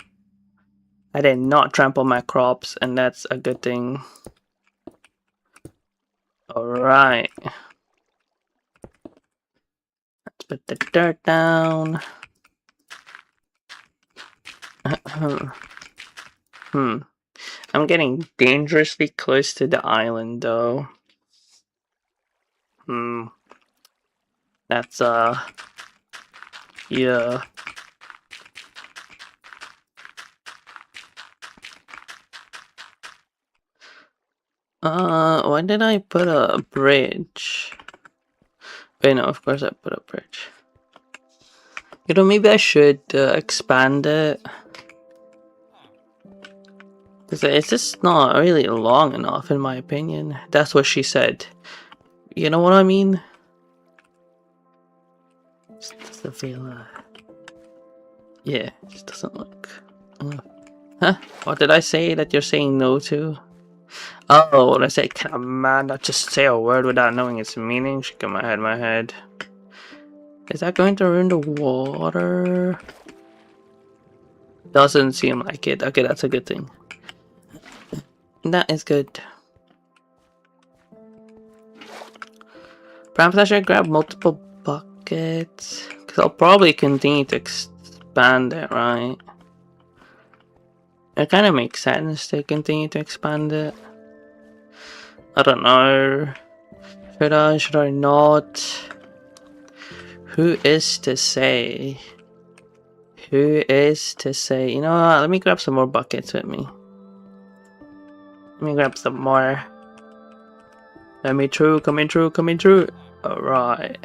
I did not trample my crops, and that's a good thing. Alright. Let's put the dirt down. I'm getting dangerously close to the island, though. That's, yeah. Why did I put a bridge? Wait, no, of course I put a bridge. You know, maybe I should expand it. Because it's just not really long enough, in my opinion. That's what she said. You know what I mean? Just doesn't feel, yeah, it just doesn't look... Huh? What did I say that you're saying no to? Oh, what I say? Can a man not just say a word without knowing its meaning? Shaking my head. Is that going to ruin the water? Doesn't seem like it. Okay, that's a good thing. That is good. Perhaps I should grab multiple buckets. Because I'll probably continue to expand it, right? It kind of makes sense to continue to expand it. I don't know. Should I not? Who is to say? Who is to say? You know what? Let me grab some more buckets with me. Let me grab some more. Coming through. Alright.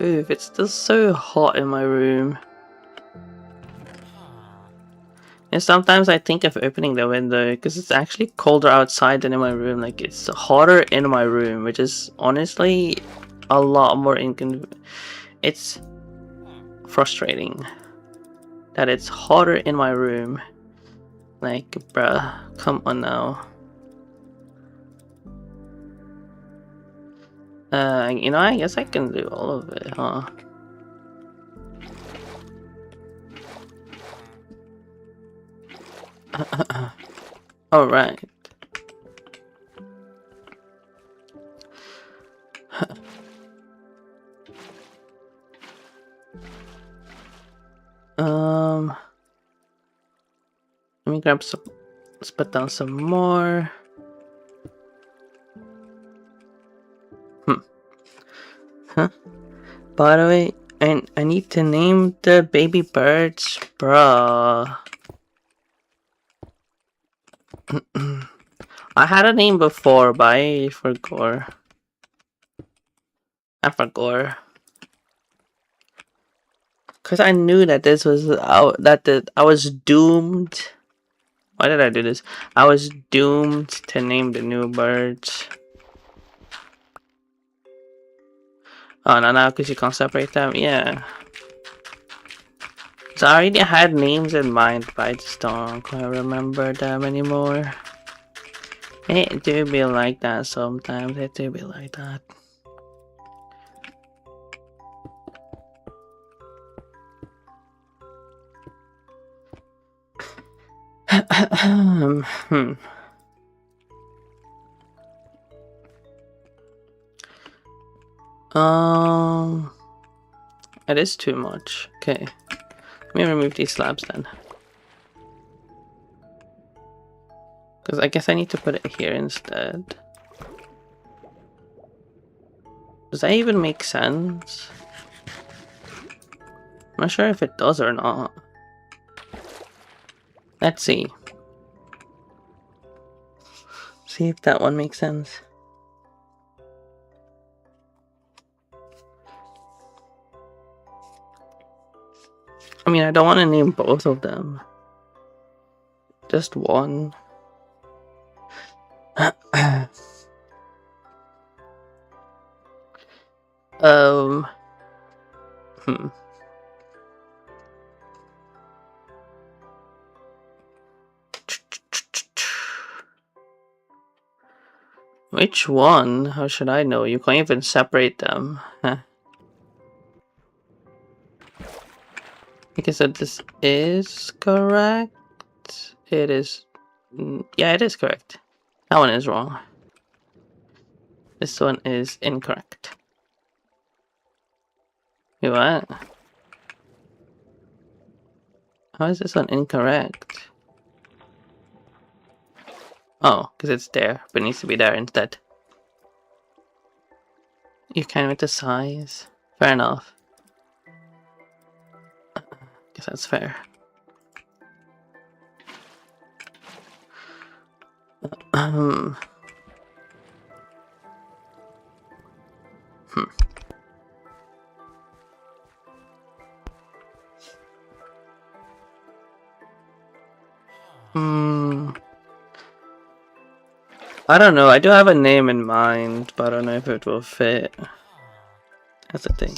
Ooh, it's still so hot in my room. And sometimes I think of opening the window because it's actually colder outside than in my room. Like, it's hotter in my room, which is honestly a lot more inconvenient. It's frustrating that it's hotter in my room. Like, bruh, come on now. You know, I guess I can do all of it, huh? Alright. Let me grab some. Let's put down some more. Huh? By the way, I need to name the baby birds, bruh. I had a name before, but I forgot. Cause I knew that this was I was doomed. Why did I do this? I was doomed to name the new birds. Oh no, now because you can't separate them, yeah. So I already had names in mind, but I just don't quite remember them anymore. It do be like that sometimes. It do be like that. It is too much. Okay. Let me remove these slabs then. Because I guess I need to put it here instead. Does that even make sense? I'm not sure if it does or not. Let's see. See if that one makes sense. I mean, I don't want to name both of them. Just one. Which one? How should I know? You can't even separate them. Huh. Because this is correct. It is. Yeah, it is correct. That one is wrong. This one is incorrect. Wait, what? How is this one incorrect? Oh, because it's there, but it needs to be there instead. You can with the size. Fair enough. guess that's fair. Hmm. I don't know. I do have a name in mind, but I don't know if it will fit. That's the thing.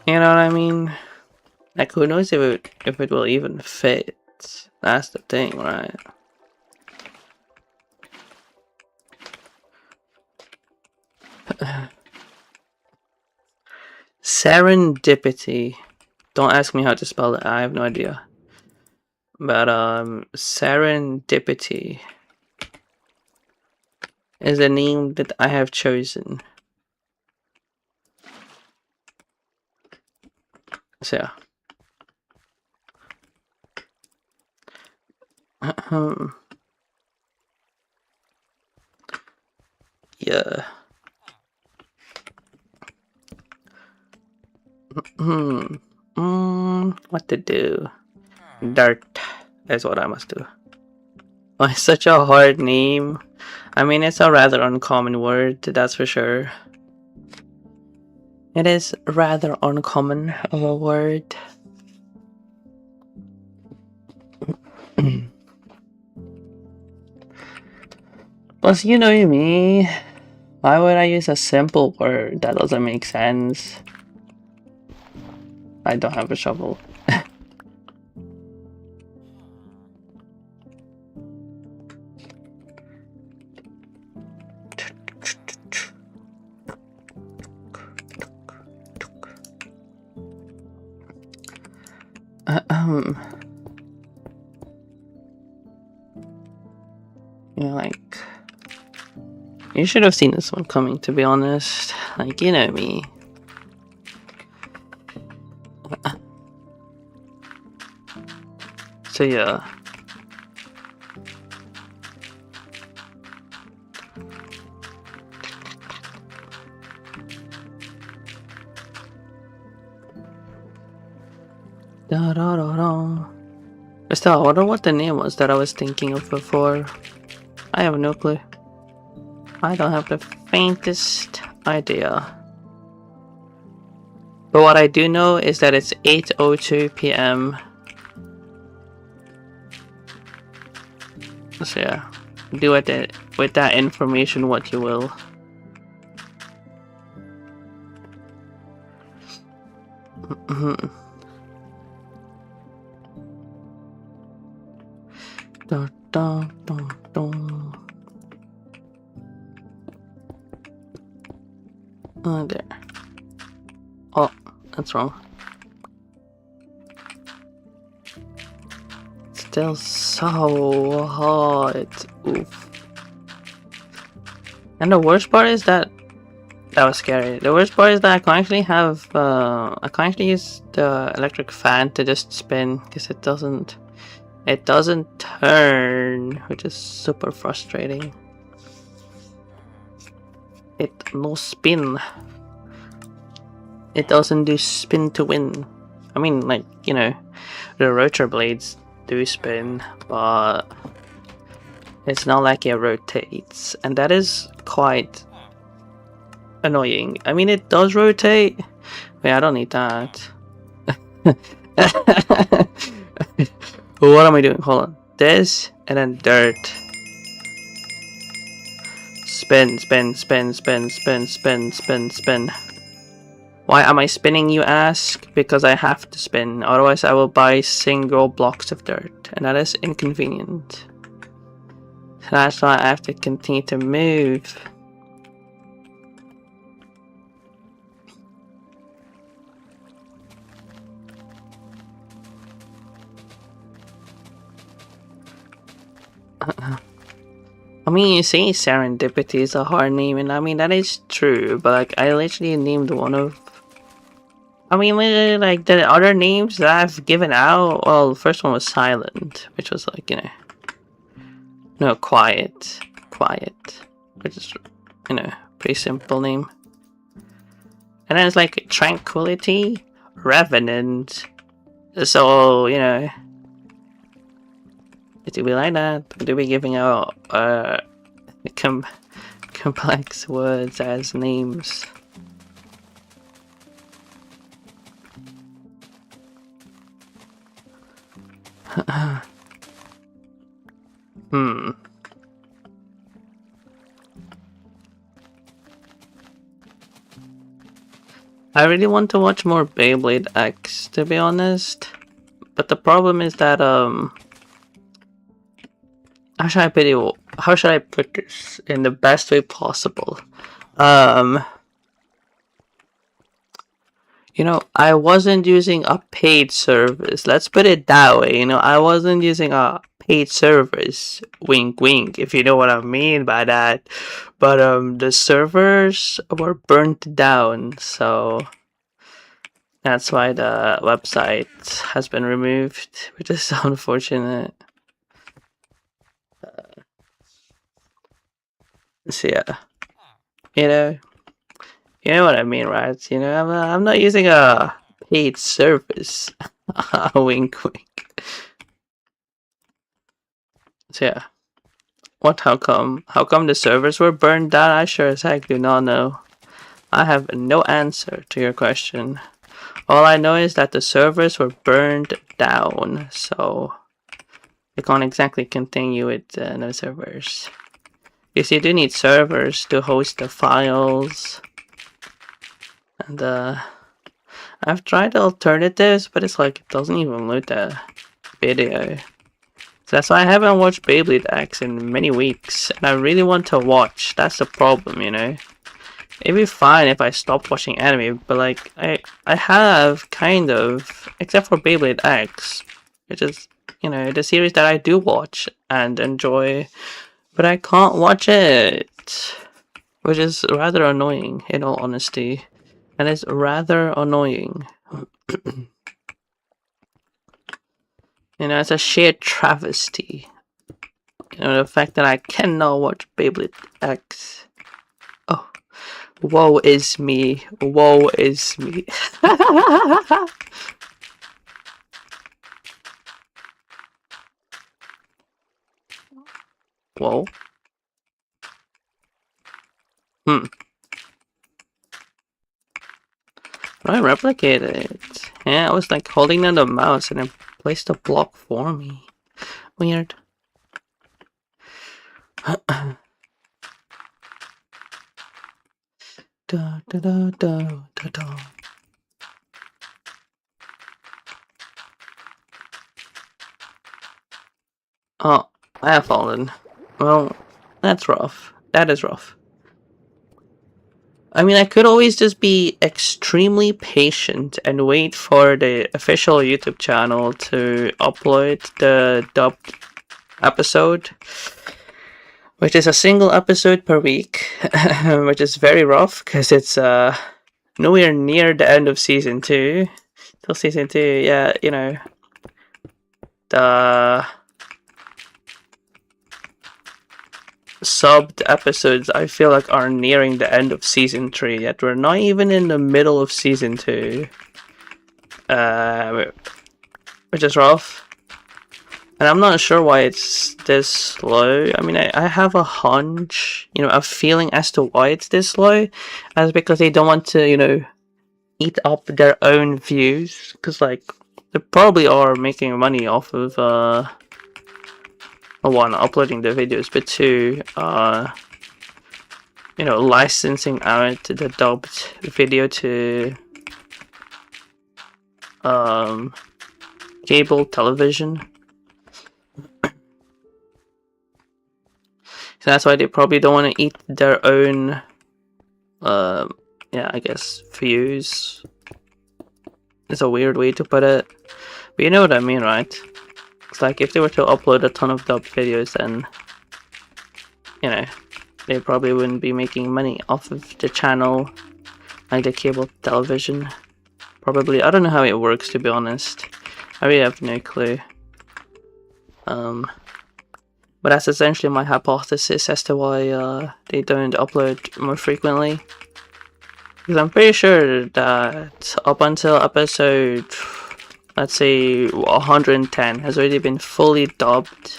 You know what I mean? Like, who knows if it will even fit? That's the thing, right? Serendipity. Don't ask me how to spell it. I have no idea. But serendipity is a name that I have chosen. So yeah. Yeah. What to do? Dirt is what I must do. Oh, it's such a hard name. I mean, it's a rather uncommon word, that's for sure. It is rather uncommon of a word. Plus, you know me. Why would I use a simple word that doesn't make sense? I don't have a shovel. You know, like, you should have seen this one coming, to be honest. Like, you know me. So yeah. Da da da da. Still, I wonder what the name was that I was thinking of before. I have no clue. I don't have the faintest idea. But what I do know is that it's 8:02 p.m. So yeah, do with that information what you will. Dun, dun, dun, dun. There. Oh, that's wrong. Still so hot. Oof. And the worst part is that was scary. The worst part is that I can actually have I can actually use the electric fan to just spin because it doesn't turn, which is super frustrating. It no spin. It doesn't do spin to win. I mean, like, you know, the rotor blades do spin, but it's not like it rotates, and that is quite annoying. I mean, it does rotate. Wait, I don't need that. What am I doing? Hold on. This and then dirt. Spin, spin, spin, spin, spin, spin, spin, spin. Why am I spinning, you ask? Because I have to spin, otherwise I will buy single blocks of dirt, and that is inconvenient. That's why I have to continue to move. I mean, you say serendipity is a hard name, and I mean, that is true, but like, I literally named one of... I mean, literally, like, the other names that I've given out, well, the first one was silent, which was like, you know... No, quiet. Quiet. which is, you know, pretty simple name. And then it's like Tranquility, Revenant. So, you know, do we like that? Do we giving out complex words as names? I really want to watch more Beyblade X, to be honest. But the problem is that how should I put this in the best way possible? You know, I wasn't using a paid service. Let's put it that way. You know, I wasn't using a paid service. Wink, wink, if you know what I mean by that. But the servers were burnt down, so that's why the website has been removed, which is unfortunate. So yeah, you know what I mean, right? You know, I'm not using a paid service. Wink, wink. So yeah, what? How come? How come the servers were burned down? I sure as heck do not know. I have no answer to your question. All I know is that the servers were burned down, so we can't exactly continue with no servers. Because you do need servers to host the files. And I've tried alternatives, but it's like it doesn't even load the video. So that's why I haven't watched Beyblade X in many weeks. And I really want to watch. That's the problem, you know. It'd be fine if I stopped watching anime, but like I have kind of, except for Beyblade X, which is, you know, the series that I do watch and enjoy, but I can't watch it, which is rather annoying in all honesty, and it's rather annoying. You know, it's a sheer travesty. You know, the fact that I cannot watch Beyblade X. Oh. Woe is me. Woe is me. Whoa. I replicate it. Yeah, I was like holding down the mouse and it placed a block for me. Weird. Da, da, da, da, da, da. Oh, I have fallen. Well, that's rough. That is rough. I mean, I could always just be extremely patient and wait for the official YouTube channel to upload the dubbed episode, which is a single episode per week, which is very rough because it's nowhere near the end of season 2. Till season 2, yeah, you know, the subbed episodes I feel like are nearing the end of season 3, yet we're not even in the middle of season 2, which is rough. And I'm not sure why it's this slow. I mean, I have a hunch, you know, a feeling as to why it's this slow. That's because they don't want to, you know, eat up their own views. Because, like, they probably are making money off of, one, uploading the videos, but two, you know, licensing out the dubbed video to, cable television. So that's why they probably don't want to eat their own, yeah, I guess, views. It's a weird way to put it. But you know what I mean, right? It's like if they were to upload a ton of dubbed videos, then, you know, they probably wouldn't be making money off of the channel, like the cable television. Probably. I don't know how it works, to be honest. I really have no clue. But that's essentially my hypothesis as to why they don't upload more frequently. Because I'm pretty sure that up until episode, let's say 110, has already been fully dubbed.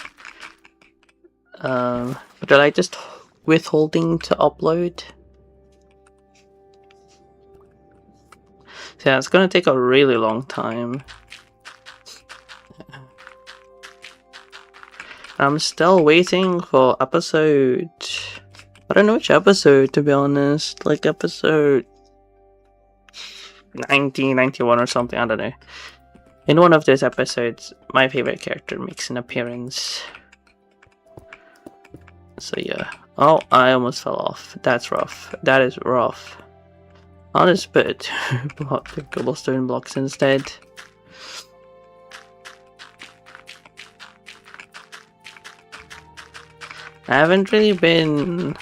But they're like just withholding to upload. So yeah, it's gonna take a really long time. I'm still waiting for episode... I don't know which episode, to be honest. Like episode 90, 91 or something, I don't know. In one of those episodes, my favorite character makes an appearance. So yeah. Oh, I almost fell off. That's rough. That is rough. I'll just put cobblestone blocks instead. I haven't really been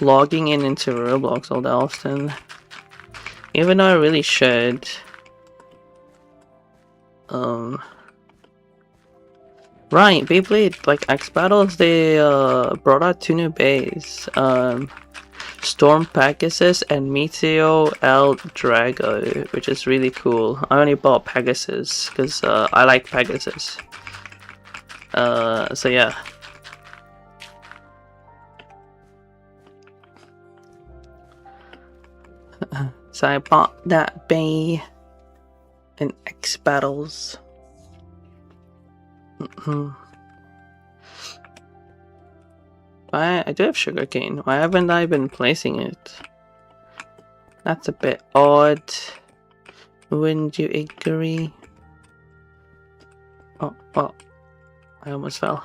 logging into Roblox all that often, even though I really should. Right, Beyblade, like X Battles, they brought out 2 new bays, Storm Pegasus and Meteo El Drago, which is really cool. I only bought Pegasus because I like Pegasus. So yeah. So I bought that bay in X Battles. I do have sugarcane. Why haven't I been placing it? That's a bit odd. Wouldn't you agree? Oh, well, I almost fell.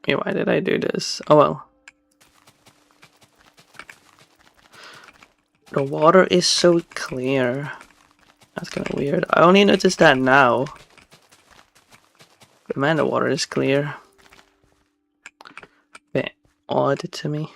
Okay, why did I do this? Oh well. The water is so clear. That's kind of weird. I only noticed that now. But man, the water is clear. Bit odd to me.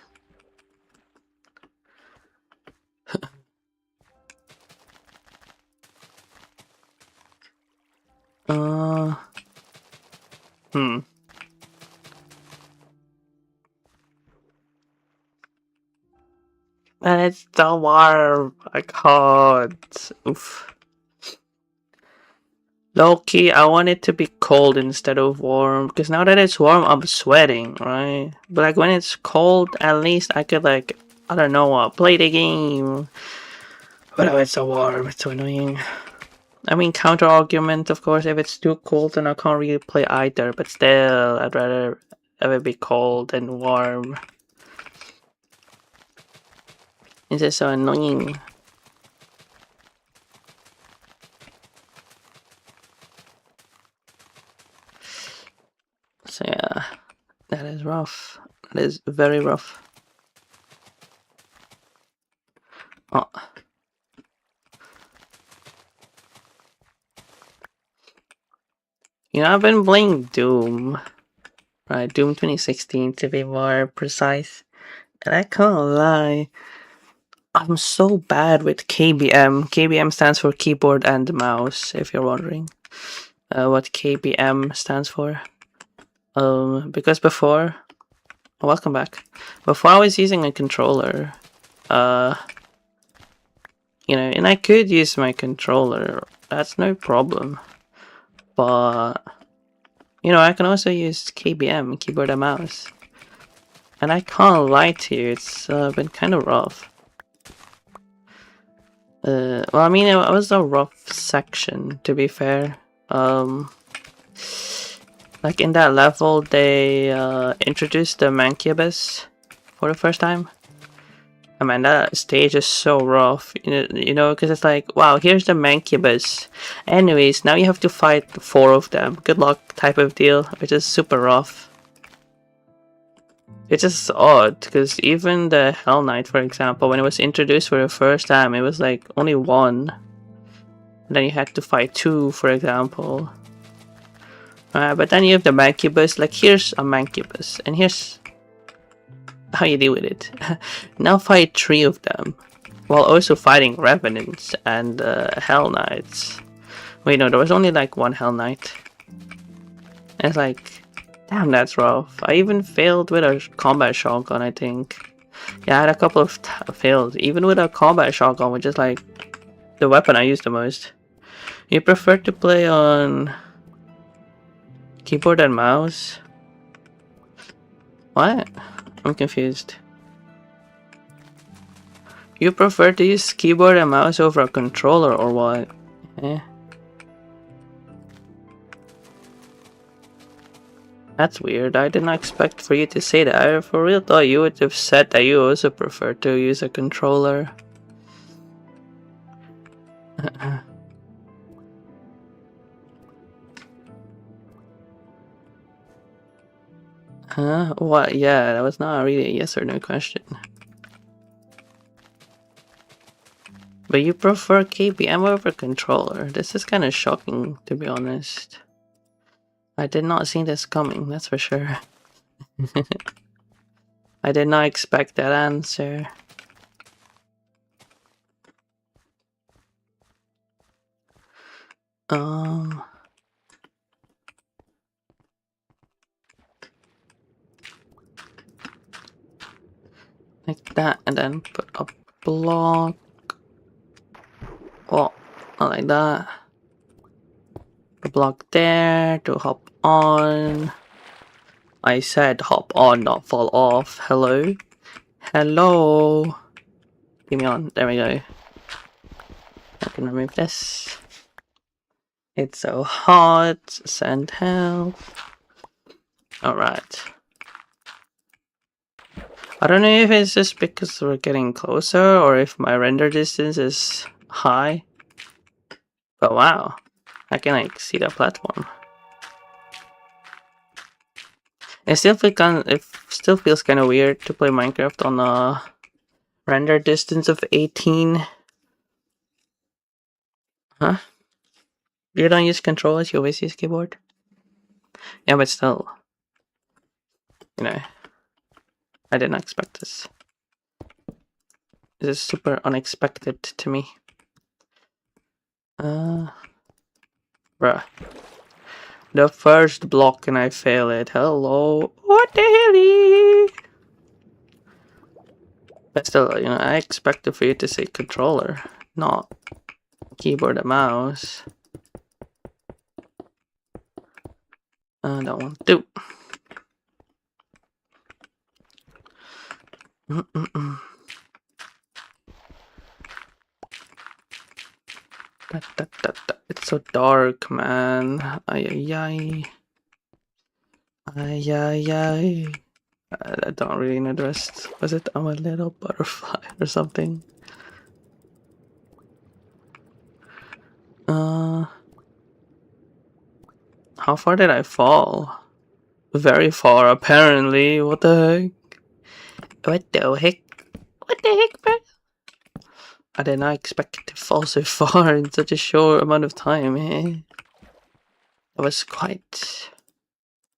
And it's the water. I can't. Oof. Low-key, I want it to be cold instead of warm. Because now that it's warm, I'm sweating, right? But like when it's cold, at least I could like, I don't know, play the game. But now it's so warm, it's so annoying. I mean, counter argument, of course, if it's too cold, then I can't really play either. But still, I'd rather have it be cold than warm. This is so annoying. So yeah, that is rough. That is very rough. Oh. You know, I've been playing Doom. Right, Doom 2016 to be more precise. And I can't lie, I'm so bad with KBM. KBM stands for keyboard and mouse, if you're wondering what KBM stands for. Because before, welcome back. Before I was using a controller, you know, and I could use my controller. That's no problem. But you know, I can also use KBM, keyboard and mouse. And I can't lie to you, it's been kind of rough. Well, I mean, it was a rough section, to be fair. Like in that level, they introduced the Mancubus for the first time. I mean, that stage is so rough, you know, because it's like, wow, here's the Mancubus. Anyways, now you have to fight 4 of them. Good luck type of deal, which is super rough. It's just odd, because even the Hell Knight, for example, when it was introduced for the first time, it was like only 1. And then you had to fight 2, for example. But then you have the Mancubus, like here's a Mancubus, and here's how you deal with it. Now fight 3 of them, while also fighting Revenants and Hell Knights. Wait, no, there was only like 1 Hell Knight. It's like, damn, that's rough. I even failed with a combat shotgun, I think. Yeah, I had a couple of fails, even with a combat shotgun, which is like the weapon I use the most. You prefer to play on keyboard and mouse? What? I'm confused. You prefer to use keyboard and mouse over a controller or what? Eh? That's weird. I did not expect for you to say that. I for real thought you would have said that you also prefer to use a controller. Huh? What? Yeah, that was not really a yes or no question. But you prefer KBM over controller. This is kind of shocking, to be honest. I did not see this coming, that's for sure. I did not expect that answer. Like that, and then put a block. Oh, not like that. A block there to hop on. I said hop on, not fall off. Hello? Hello? Give me on. There we go. I can remove this. It's so hot. Send help. Alright. I don't know if it's just because we're getting closer or if my render distance is high. But wow. I can like see the platform. It still feels kind of weird to play Minecraft on a render distance of 18. Huh? You don't use controllers, you always use keyboard? Yeah, but still. You know. I didn't expect this. This is super unexpected to me. Bruh. The first block and I fail it. Hello. What the hell? But still, you know, I expected for you to say controller, not keyboard and mouse. I don't want to. It's so dark, man. Ay, ay, ay. Ay, ay, ay. I don't really know the rest. Was it I'm a little butterfly or something? How far did I fall? Very far, apparently. What the heck? What the heck? What the heck, bro? I did not expect to fall so far in such a short amount of time, eh? That was quite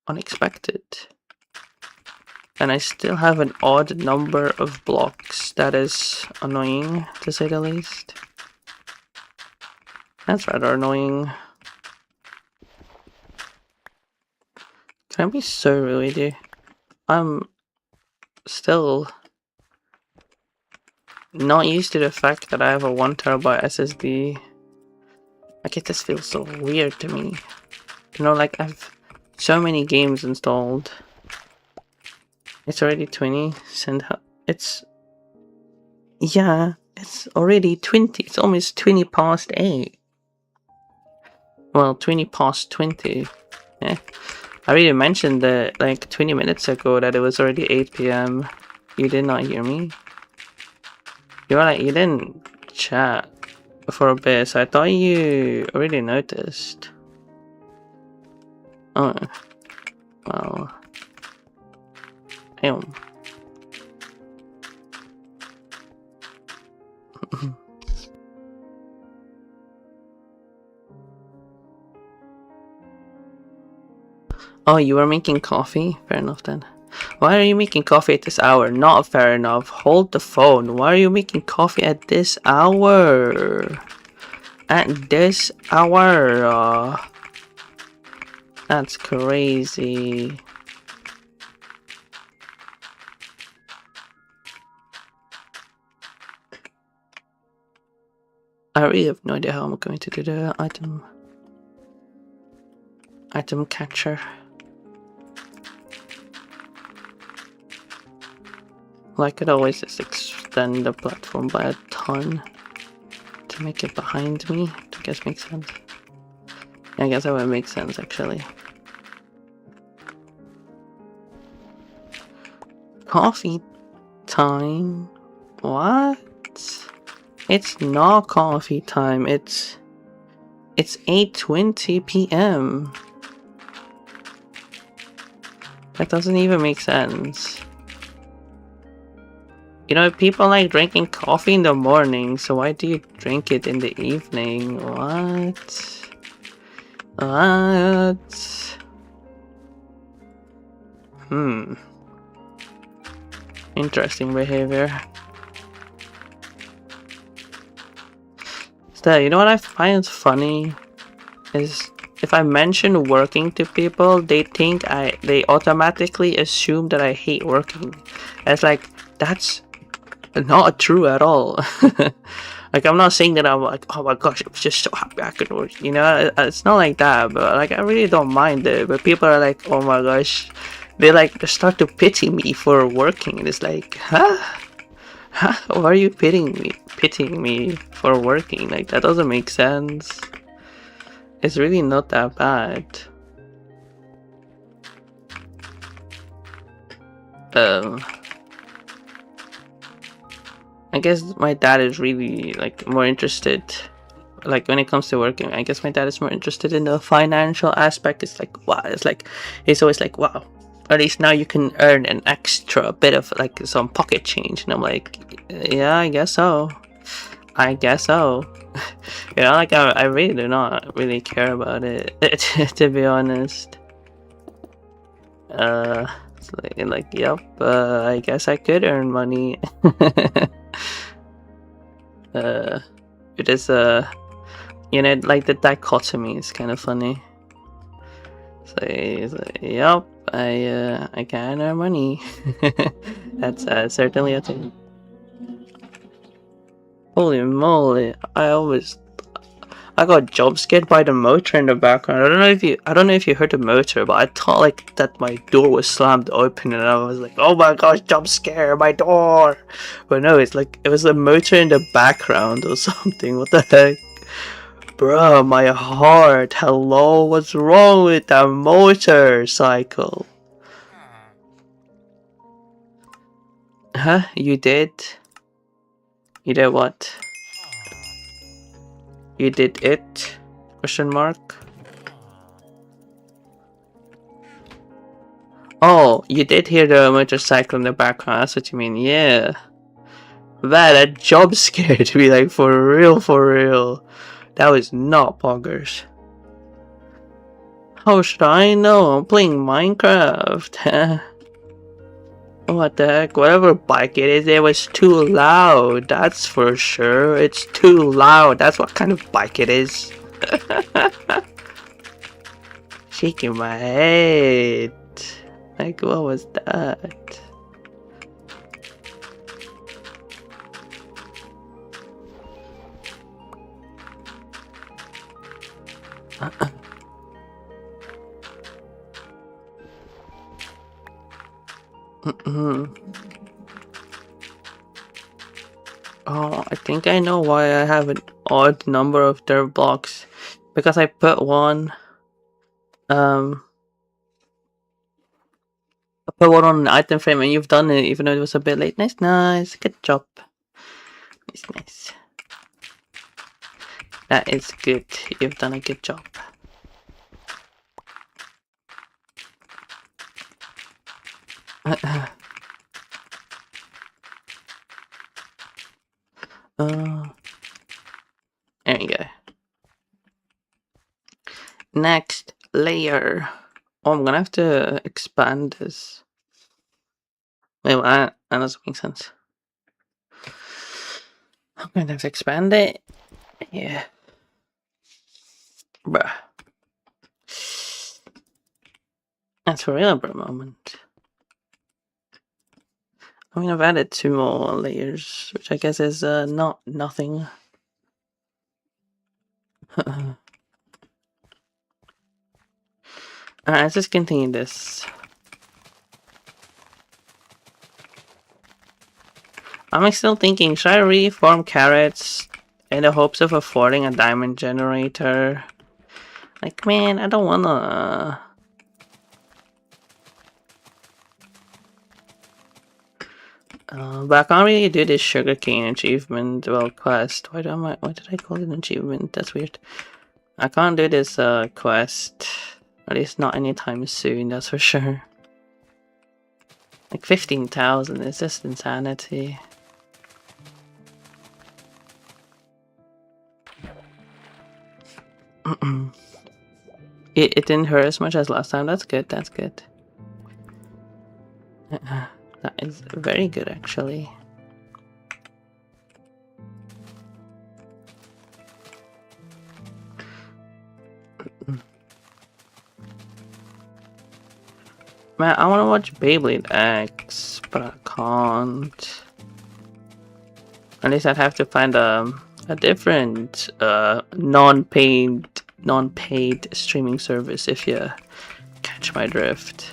unexpected. And I still have an odd number of blocks. That is annoying, to say the least. That's rather annoying. Can I be so rude with you? I'm still not used to the fact that I have a 1 terabyte SSD. Like, it just feels so weird to me. You know, like, I have so many games installed. It's already 20. It's... Yeah, it's already 20. It's almost 20 past 8. Well, 20 past 20. Yeah. I already mentioned that, like, 20 minutes ago that it was already 8 PM. You did not hear me? You were like, you didn't chat for a bit, so I thought you already noticed. Oh. Well. Damn. Oh, you were making coffee? Fair enough then. Why are you making coffee at this hour? Not fair enough. Hold the phone. Why are you making coffee at this hour? At this hour? That's crazy. I really have no idea how I'm going to do the item catcher. Well, I could always just extend the platform by a ton to make it behind me. I guess makes sense. Yeah, I guess that would make sense actually. Coffee time? What? It's not coffee time. It's 8:20 p.m. That doesn't even make sense. You know, people like drinking coffee in the morning, so why do you drink it in the evening? What? What? Interesting behavior. Still, you know what I find funny? Is if I mention working to people, they think they automatically assume that I hate working. It's like, that's not true at all. Like, I'm not saying that I'm like, oh my gosh, I'm just so happy I could work. You know, it's not like that. But like, I really don't mind it. But people are like, oh my gosh, they like start to pity me for working, and it's like, huh? Huh? Why are you pitying me for working? Like, that doesn't make sense. It's really not that bad. I guess my dad is really like more interested, like when it comes to working. I guess my dad is more interested in the financial aspect. It's like, wow, it's like he's always like, wow, at least now you can earn an extra bit of like some pocket change. And I'm like, yeah, I guess so. I guess so. You know, like I really do not really care about it, to be honest. It's like yep, I guess I could earn money. It is you know, like the dichotomy is kind of funny. So he's like, yep, I can earn money. That's certainly a thing. Holy moly! I got jump scared by the motor in the background. I don't know if you heard the motor, but I thought like that my door was slammed open, and I was like, oh my gosh, jump scare, my door! But no, it's like it was a motor in the background or something. What the heck? Bruh, my heart. Hello, what's wrong with that motorcycle? Huh? You did? You did what? You did it? Question mark? Oh, you did hear the motorcycle in the background, that's what you mean, yeah. That jump scared me, like, for real, for real. That was not poggers. How should I know? I'm playing Minecraft. What the heck? Whatever bike it is, it was too loud. That's for sure. It's too loud. That's what kind of bike it is. Shaking my head. Like, what was that? Oh, I think I know why I have an odd number of dirt blocks. Because I put one I put one on an item frame, and you've done it even though it was a bit late. Nice, nice. Good job. Nice, nice. That is good. You've done a good job. There you go. Next layer. Oh, I'm gonna have to expand this. Wait, what? That doesn't make sense. I'm going to expand it. Yeah. Bruh. That's for real for a moment. I mean, I've added 2 more layers, which I guess is not nothing. Alright, let's just continue this. I'm still thinking, should I reform carrots in the hopes of affording a diamond generator? Like, man, I don't wanna... but I can't really do this sugarcane achievement, well, quest. Why did I call it an achievement? That's weird. I can't do this quest. At least not anytime soon, that's for sure. Like 15,000 is just insanity. It didn't hurt as much as last time. That's good. That's good. That is very good, actually. Man, I want to watch Beyblade X, but I can't. At least I'd have to find a different non-paid streaming service, if you catch my drift.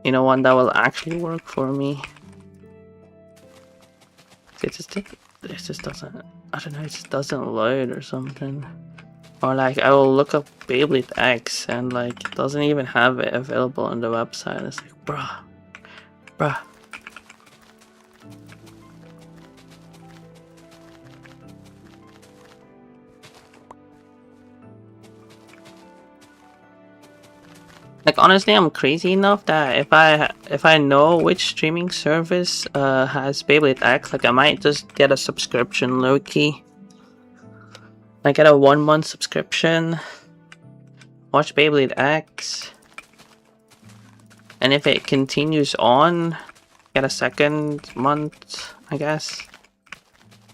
You know, one that will actually work for me. It just doesn't, I don't know, it just doesn't load or something. Or like, I will look up Beyblade X and like, it doesn't even have it available on the website. It's like, bruh. Like, honestly, I'm crazy enough that if I know which streaming service has Beyblade X, like I might just get a subscription low-key. Like get a 1-month subscription, watch Beyblade X, and if it continues on, get a 2nd month, I guess.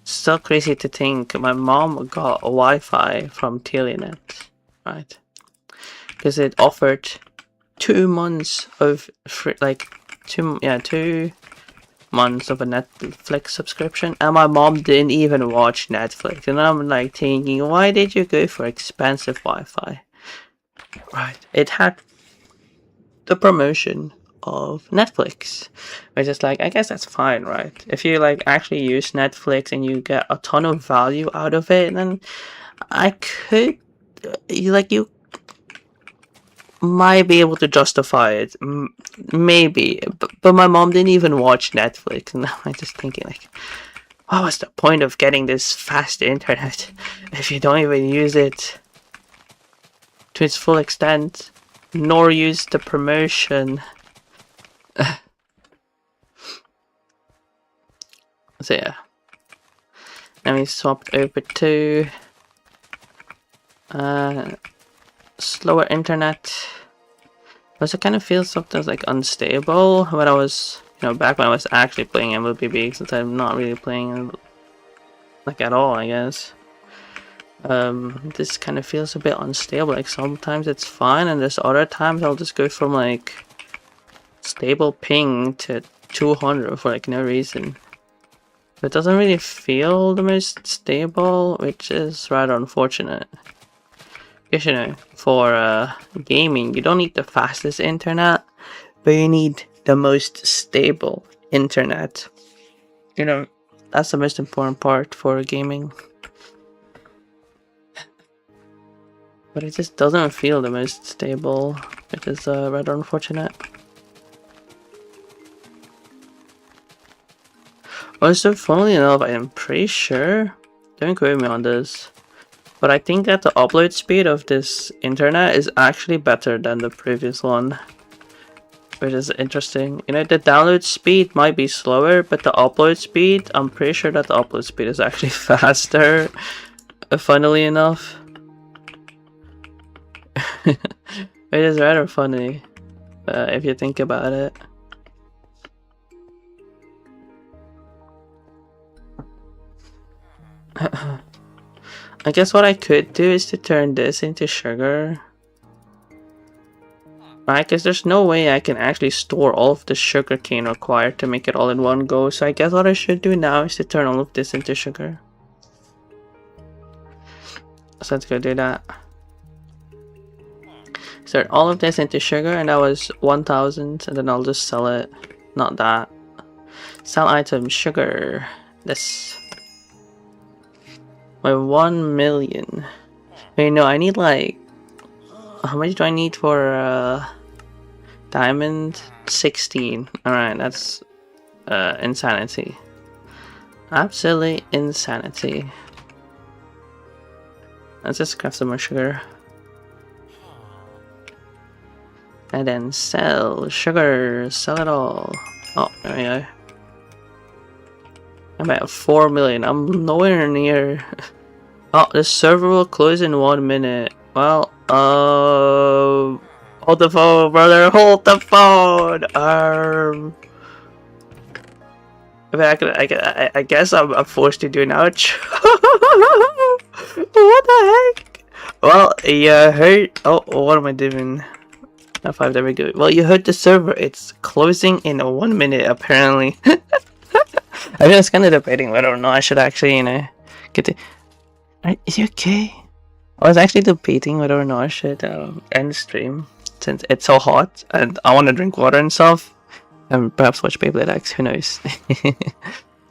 Still crazy to think my mom got a Wi-Fi from Telenet, right? Because it offered 2 months of free, like 2 months of a Netflix subscription, and my mom didn't even watch Netflix. And I'm like thinking, why did you go for expensive Wi-Fi? Right, it had the promotion of Netflix, which is like, I guess that's fine, right? If you like actually use Netflix and you get a ton of value out of it, then I could, you might be able to justify it, maybe, but my mom didn't even watch Netflix, and I'm just thinking like, what was the point of getting this fast internet if you don't even use it to its full extent, nor use the promotion? So yeah, let me swap over to slower internet. Also, kind of feels sometimes like unstable when I was, back when I was actually playing MLBB, since I'm not really playing like at all, I guess. This kind of feels a bit unstable. Like sometimes it's fine, and there's other times I'll just go from like stable ping to 200 for like no reason. It doesn't really feel the most stable, which is rather unfortunate. Because, for gaming, you don't need the fastest internet, but you need the most stable internet. That's the most important part for gaming. But it just doesn't feel the most stable, which is rather unfortunate. Also, funnily enough, I am pretty sure, don't quote me on this, but I think that the upload speed of this internet is actually better than the previous one, which is interesting. The download speed might be slower, but the upload speed, I'm pretty sure that the upload speed is actually faster, funnily enough. It is rather funny. if you think about it. I guess what I could do is to turn this into sugar. Right, because there's no way I can actually store all of the sugar cane required to make it all in one go. So I guess what I should do now is to turn all of this into sugar. So let's go do that. Turn all of this into sugar, and that was 1,000, and then I'll just sell it. Not that. Sell item sugar. This. My 1 million. Wait, no, I need like. How much do I need for diamond? 16. Alright, that's insanity. Absolutely insanity. Let's just craft some more sugar. And then sell sugar. Sell it all. Oh, there we go. I'm at 4 million. I'm nowhere near. Oh, the server will close in 1 minute. Well, hold the phone, brother. Hold the phone. I guess I'm forced to do an ouch. What the heck? Well, you heard. Oh, what am I doing? Not 5. There we go. Well, you heard the server. It's closing in 1 minute, apparently. I was kind of debating whether or not I should actually, get the. Is he okay? I was actually debating whether or not I should end the stream since it's so hot and I want to drink water and stuff, and perhaps watch Beyblade X. Who knows?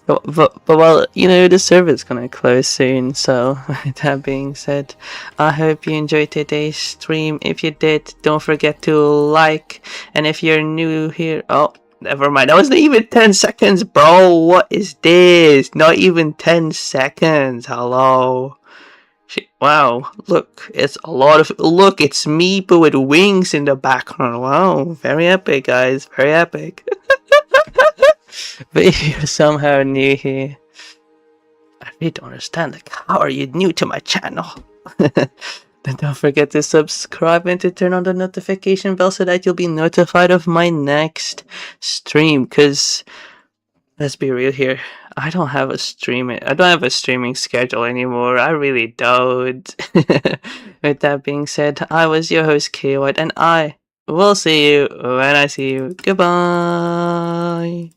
but well, the server's gonna close soon. So with that being said, I hope you enjoyed today's stream. If you did, don't forget to like, and if you're new here, oh. Never mind, that wasn't even 10 seconds, bro. What is this? Not even 10 seconds. Hello. Wow, look, it's a lot of. Look, it's me, but with wings in the background. Wow, very epic, guys. Very epic. But if you're somehow new here, I really don't understand. Like, how are you new to my channel? Then don't forget to subscribe and to turn on the notification bell so that you'll be notified of my next stream. Cause let's be real here, I don't have a streaming schedule anymore. I really don't. With that being said, I was your host K White, and I will see you when I see you. Goodbye.